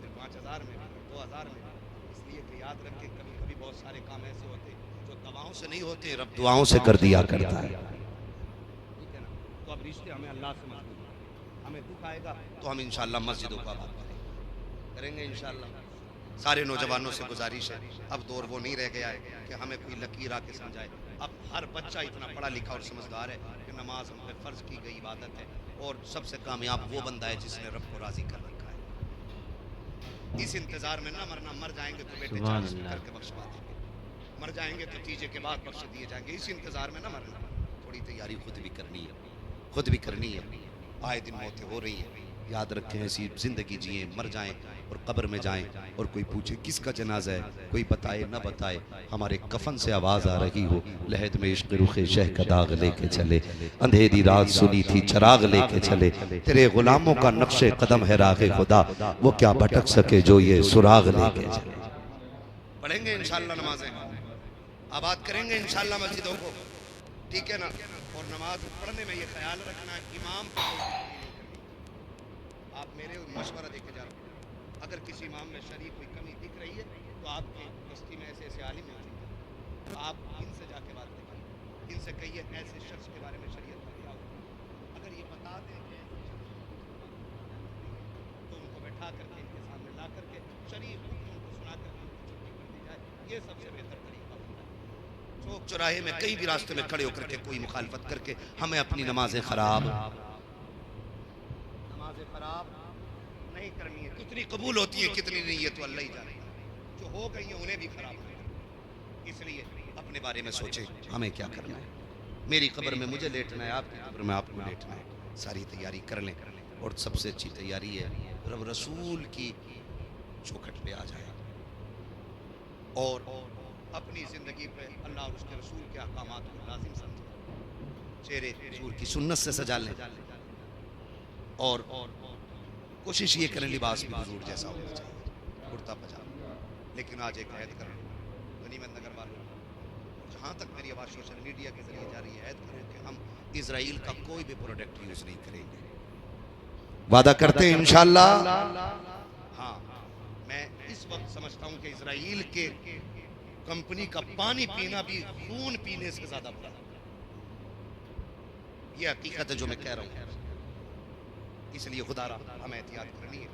پھر 5000 میں بھی 2000 میں بھی. اس لیے کہ یاد رکھیں کبھی کبھی بہت سارے کام ایسے ہوتے ہیں جو دعاؤں سے نہیں ہوتے رب دعاؤں سے کر دیا کرتا ہے. ٹھیک ہے نا. تو اب رشتے ہمیں اللہ سے مضبوط ہیں. ہمیں دکھ آئے گا تو ہم انشاءاللہ مسجدوں کا بات کریں گے انشاءاللہ. سارے نوجوانوں سے گزارش ہے اب دور وہ نہیں رہ گیا ہے کہ ہمیں کوئی لکیر آ کے سمجھائے. اب ہر بچہ اتنا پڑھا لکھا اور سمجھدار ہے کہ نماز ہم پہ فرض کی گئی عبادت ہے اور سب سے کامیاب وہ بندہ ہے جس نے رب کو راضی کر رکھا ہے. اس انتظار میں نہ مرنا. مر جائیں گے تو بیٹے 40 میں کر کے بخشوا دیں گے. مر جائیں گے تو تیجے کے بعد بخش دیے جائیں گے. اس انتظار میں نہ مرنا. تھوڑی تیاری خود بھی کرنی ہے. آئے دن موتیں ہو رہی ہیں. یاد رکھیں ایسی زندگی جئیں مر جائیں اور قبر میں جائیں اور کوئی پوچھے کس کا جنازہ ہے کوئی بتائے نہ بتائے ہمارے کفن سے آواز آ رہی ہو لحد میں عشق رخ شہ کا داغ لے کے چلے اندھیری رات سنی تھی چراغ لے کے چلے تیرے غلاموں کا نقش قدم ہے راہ خدا وہ کیا بھٹک سکے جو یہ سراغ لے کے چلے. پڑھیں گے انشاءاللہ نمازیں آباد کریں گے انشاءاللہ مسجدوں کو. ٹھیک ہے نا. اور نماز پڑھنے میں یہ خیال رکھنا ہے امام آپ میرے مشورہ دے کے جا رہے ہیں اگر کسی امام میں شریف کوئی کمی دکھ رہی ہے تو آپ کی بستی میں ایسے ایسے عالم ہیں آپ ان سے جا کے بات کریں. ان سے کہیے ایسے شخص کے بارے میں شریعت میں کیا ہو. اگر یہ بتا دیں کہ تو ان کو بیٹھا کر کے ان کے سامنے لا کر کے شریف ان کو سنا کر کے چھٹی کر دی جائے. یہ سب سے بہتر طریقہ ہوتا ہے. چوک چوراہے میں کئی بھی راستے میں کھڑے ہو کر کے کوئی مخالفت کر کے ہمیں اپنی نمازیں خراب نہیں کرنی ہے. کتنی قبول ہوتی ہے کتنی نہیں ہے تو اللہ ہی جانے. جو ہو گئی ہیں انہیں بھی خراب نہیں کرنا. اس لیے اپنے بارے میں سوچیں ہمیں کیا کرنا ہے. میری قبر میں مجھے لیٹنا ہے آپ کی قبر میں آپ کو لیٹنا ہے. ساری تیاری کر لیں اور سب سے اچھی تیاری ہے رب رسول کی چوکھٹ پہ آ جائے اور اپنی زندگی پہ اللہ اور اس کے رسول کے احکامات کو لازم سمجھیں. چہرے حضور کی سنت سے سجا لیں اور کوشش یہ کریں لباس بھی حضور جیسا ہونا چاہیے. کرتا پجامہ لیکن آج ایک عہد کر رہا ہوں غنیمت نگر والوں، جہاں تک میری آواز سوشل میڈیا کے ذریعے جا رہی ہے، عہد کریں کہ ہم اسرائیل کا کوئی بھی پروڈکٹ یوز نہیں کریں گے. وعدہ کرتے ہیں انشاءاللہ. ہاں میں اس وقت سمجھتا ہوں کہ اسرائیل کے کمپنی کا پانی پینا بھی خون پینے سے زیادہ برا ہے. یہ حقیقت ہے جو میں کہہ رہا ہوں. اس لیے خدا را ہمیں احتیاط کرنی ہے،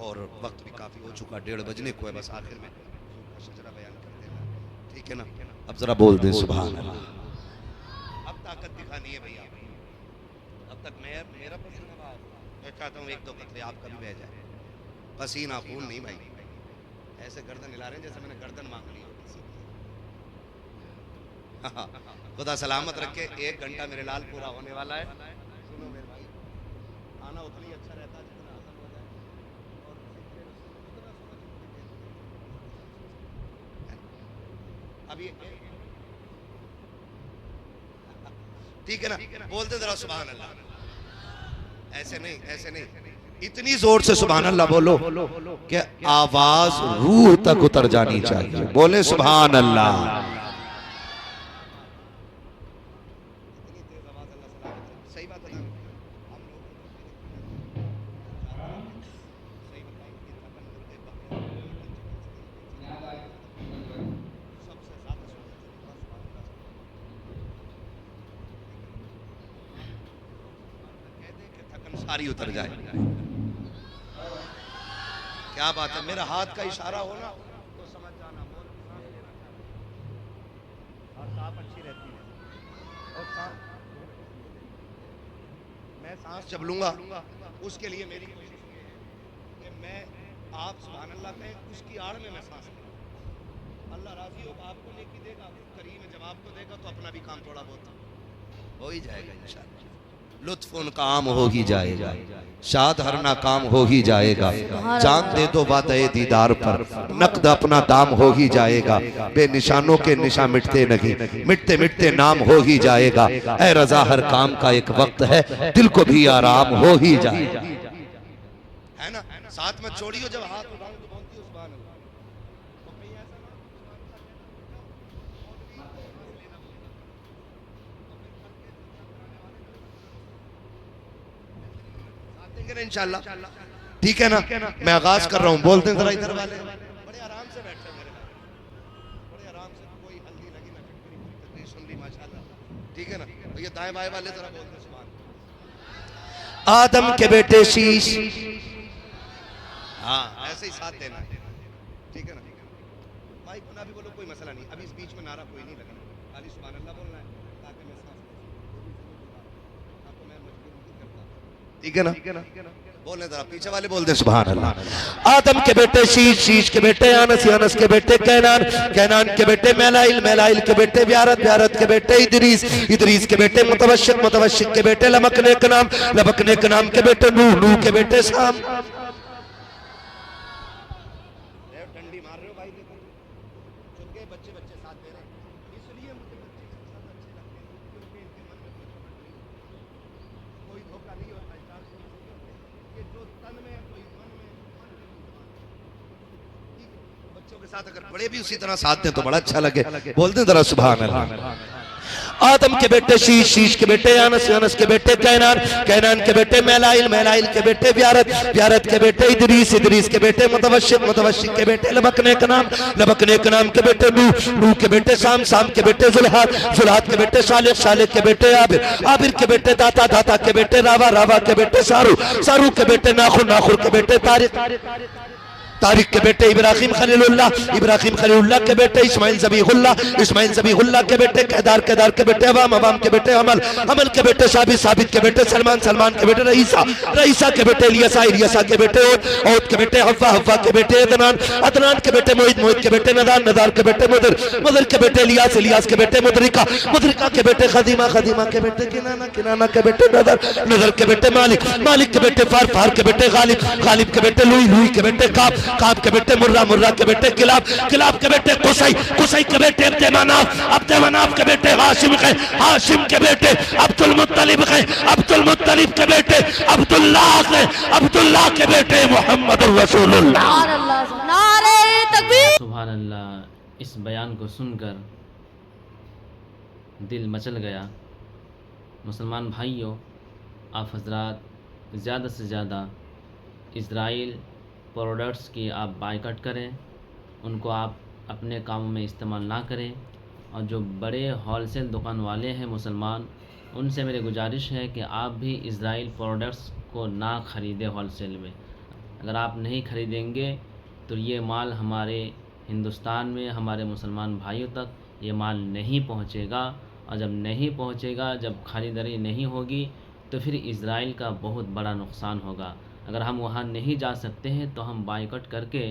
اور وقت بھی کافی ہو چکا، 1:30 بجنے کو ہے. بس آخر میں شجرہ بیان کرتے ہیں، ٹھیک ہے نا؟ اب ذرا بول دیں سبحان اللہ. اب طاقت دکھانی ہے بھیا. اب تک میرا پسینہ بہا، میں چاہتا ہوں 1-2 قطرے آپ کا بھی بہ جائے. پسینہ خون نہیں بھائی، ایسے گردن ہلا رہے ہیں جیسے میں نے گردن مانگ لی. خدا سلامت رکھے. 1 گھنٹہ میرے لال پورا ہونے والا ہے. سنو میرے بھائی، آنا اتنا ہی اچھا رہتا جتنا آسان ہو جائے، اور ابھی ٹھیک ہے نا؟ بولتے ذرا سبحان اللہ. ایسے نہیں، اتنی زور سے سبحان اللہ بولو کہ آواز روح تک اتر جانی چاہیے. بولے سبحان اللہ. ساری اتر جائے. کیا بات ہے. میرا ہاتھ کا اشارہ ہونا تو سمجھ جانا. اور سانپ اچھی رہتی ہے، اور میں سانس جب لوں گا اس کے لیے میری کوشش یہ ہے کہ میں آپ سبحان اللہ کہیں، اس کی آڑ میں سانس لوں. اللہ راضی ہوگا، آپ کو نیکی دے گا، کریم ہے. جب آپ کو دے گا تو اپنا بھی کام تھوڑا بہت ہو ہی جائے گا انشاءاللہ. لطف ان کا عام ہو ہی جائے گا، شاد ہر ناکام ہو ہی جائے گا. جان دے دو وعدہ دیدار پر، نقد اپنا دام ہو ہی جائے گا. بے نشانوں کے نشاں مٹتے نہیں، مٹتے مٹتے نام ہو ہی جائے گا. اے رضا ہر کام کا ایک وقت ہے، دل کو بھی آرام ہو ہی جائے گا. ہے نا؟ ساتھ میں چھوڑیو جب ہاتھ اٹھاؤں تو بولتی ہو سبحان اللہ. انشاءاللہ ٹھیک ہے نا؟ میں آغاز کر رہا ہوں. بولتے ہیں ذرا ادھر والے بڑے آرام سے بیٹھے میرے بھائی، بڑے آرام سے. کوئی ہلدی لگی نہ چٹکری، کوئی تقریر سن لی ماشاءاللہ. ٹھیک ہے نا؟ یہ دائیں بائیں والے ذرا بولتے ہیں سبحان اللہ. آدم کے بیٹے شیش. ہاں ایسے ہی ساتھ دینا. ٹھیک ہے نا؟ بھائی کو نہ بھی بولو، کوئی مسئلہ نہیں. ابھی اس بیچ میں نعرہ کوئی نہیں لگنا، خالی سبحان اللہ بولنا ہے تاکہ میں سانس ٹھیک ہے نا؟ بولنے ذرا پیچھے والے بول دیں سبحان اللہ. آدم کے بیٹے شیش، شیش کے بیٹے آنس، آنس کے بیٹے کینان، کینان کے بیٹے میلائل، میلائل کے بیٹے بیارت، بیارت کے بیٹے ادریس، ادریس کے بیٹے متوشق، متوشق کے بیٹے لبکنے کنام، لبکنے کنام کے بیٹے نوح، نوح کے بیٹے سام. ڈنڈی مار رہے ہو بھائی، دیکھو چل گئے بچے، بچے ساتھ دے رہے ہیں. اس لیے مجھے بچے سب سے اچھے لگتے ہیں کیونکہ ان کے من میں کوئی دھوکہ نہیں ہوتا. کہ جو تن میں کوئی من میں بچوں کے ساتھ اگر بڑے بھی اسی طرح ساتھ دیں تو بڑا اچھا لگے. بول دیں ذرا سبحان اللہ. آدم کے بیٹے شیش، شیش کے بیٹے آنس، آنس کے بیٹے کینان، کینان کے بیٹے میلائل، میلائل کے بیٹے بیارت، بیارت کے بیٹے ادریس، ادریس کے بیٹے متوشق، متوشق کے بیٹے لبکنے کنام، لبکنے کنام کے بیٹے نوح، نوح کے بیٹے سام، سام کے بیٹے زلحات، زلحات کے بیٹے صالح، صالح کے بیٹے عابر، عابر کے بیٹے داتا، داتا کے بیٹے راوا، راوا کے بیٹے سارو، سارو کے بیٹے ناخر، ناخر کے بیٹے طارق، طارق کے بیٹے ابراہیم خلیل اللہ، ابراہیم خلیل اللہ کے بیٹے اسماعیل ذبیح اللہ، اسماعیل ذبیح اللہ کے بیٹے کیدار، کیدار کے بیٹے عوام، عوام کے بیٹے عمل، عمل کے بیٹے ثابت، ثابت کے بیٹے سلمان، سلمان کے بیٹے رئیسہ، رئیسہ کے بیٹے الیسا، الیسا کے بیٹے عود، عود کے بیٹے حوا، حوا کے بیٹے عدنان، عدنان کے بیٹے موعد، موعد کے بیٹے ندار، ندار کے بیٹے مدر، مدر کے بیٹے الیاس، الیاس کے بیٹے مدرکہ، مدرکہ کے بیٹے خدیمہ، خدیمہ کے بیٹے کنانہ، کنانہ کے بیٹے نظر، نظر کے بیٹے مالک، مالک کے بیٹے فار، فار کے بیٹے غالب، غالب کے بیٹے لوئی، لوئی کے بیٹے کعب، کعب کے بیٹے مرہ، مرہ کے بیٹے کلاب، کلاب کے بیٹے قصی، قصی کے بیٹے عبد مناف، عبد مناف کے بیٹے ہاشم کے، ہاشم کے بیٹے عبد المطلب کے، عبد المطلب کے بیٹے عبداللہ کے، عبداللہ کے بیٹے محمد الرسول اللہ. نعرہ تکبیر. سبحان اللہ، اس بیان کو سن کر دل مچل گیا۔ مسلمان بھائیوں، آپ حضرات زیادہ سے زیادہ اسرائیل پروڈکٹس کی آپ بائیکاٹ کریں، ان کو آپ اپنے کاموں میں استعمال نہ کریں، اور جو بڑے ہول سیل دکان والے ہیں مسلمان، ان سے میری گزارش ہے کہ آپ بھی اسرائیل پروڈکٹس کو نہ خریدیں ہول سیل میں۔ اگر آپ نہیں خریدیں گے تو یہ مال ہمارے ہندوستان میں ہمارے مسلمان بھائیوں تک یہ مال نہیں پہنچے گا، اور جب نہیں پہنچے گا، جب خریداری نہیں ہوگی تو پھر اسرائیل کا بہت بڑا نقصان ہوگا۔ اگر ہم وہاں نہیں جا سکتے ہیں تو ہم بائیکاٹ کر کے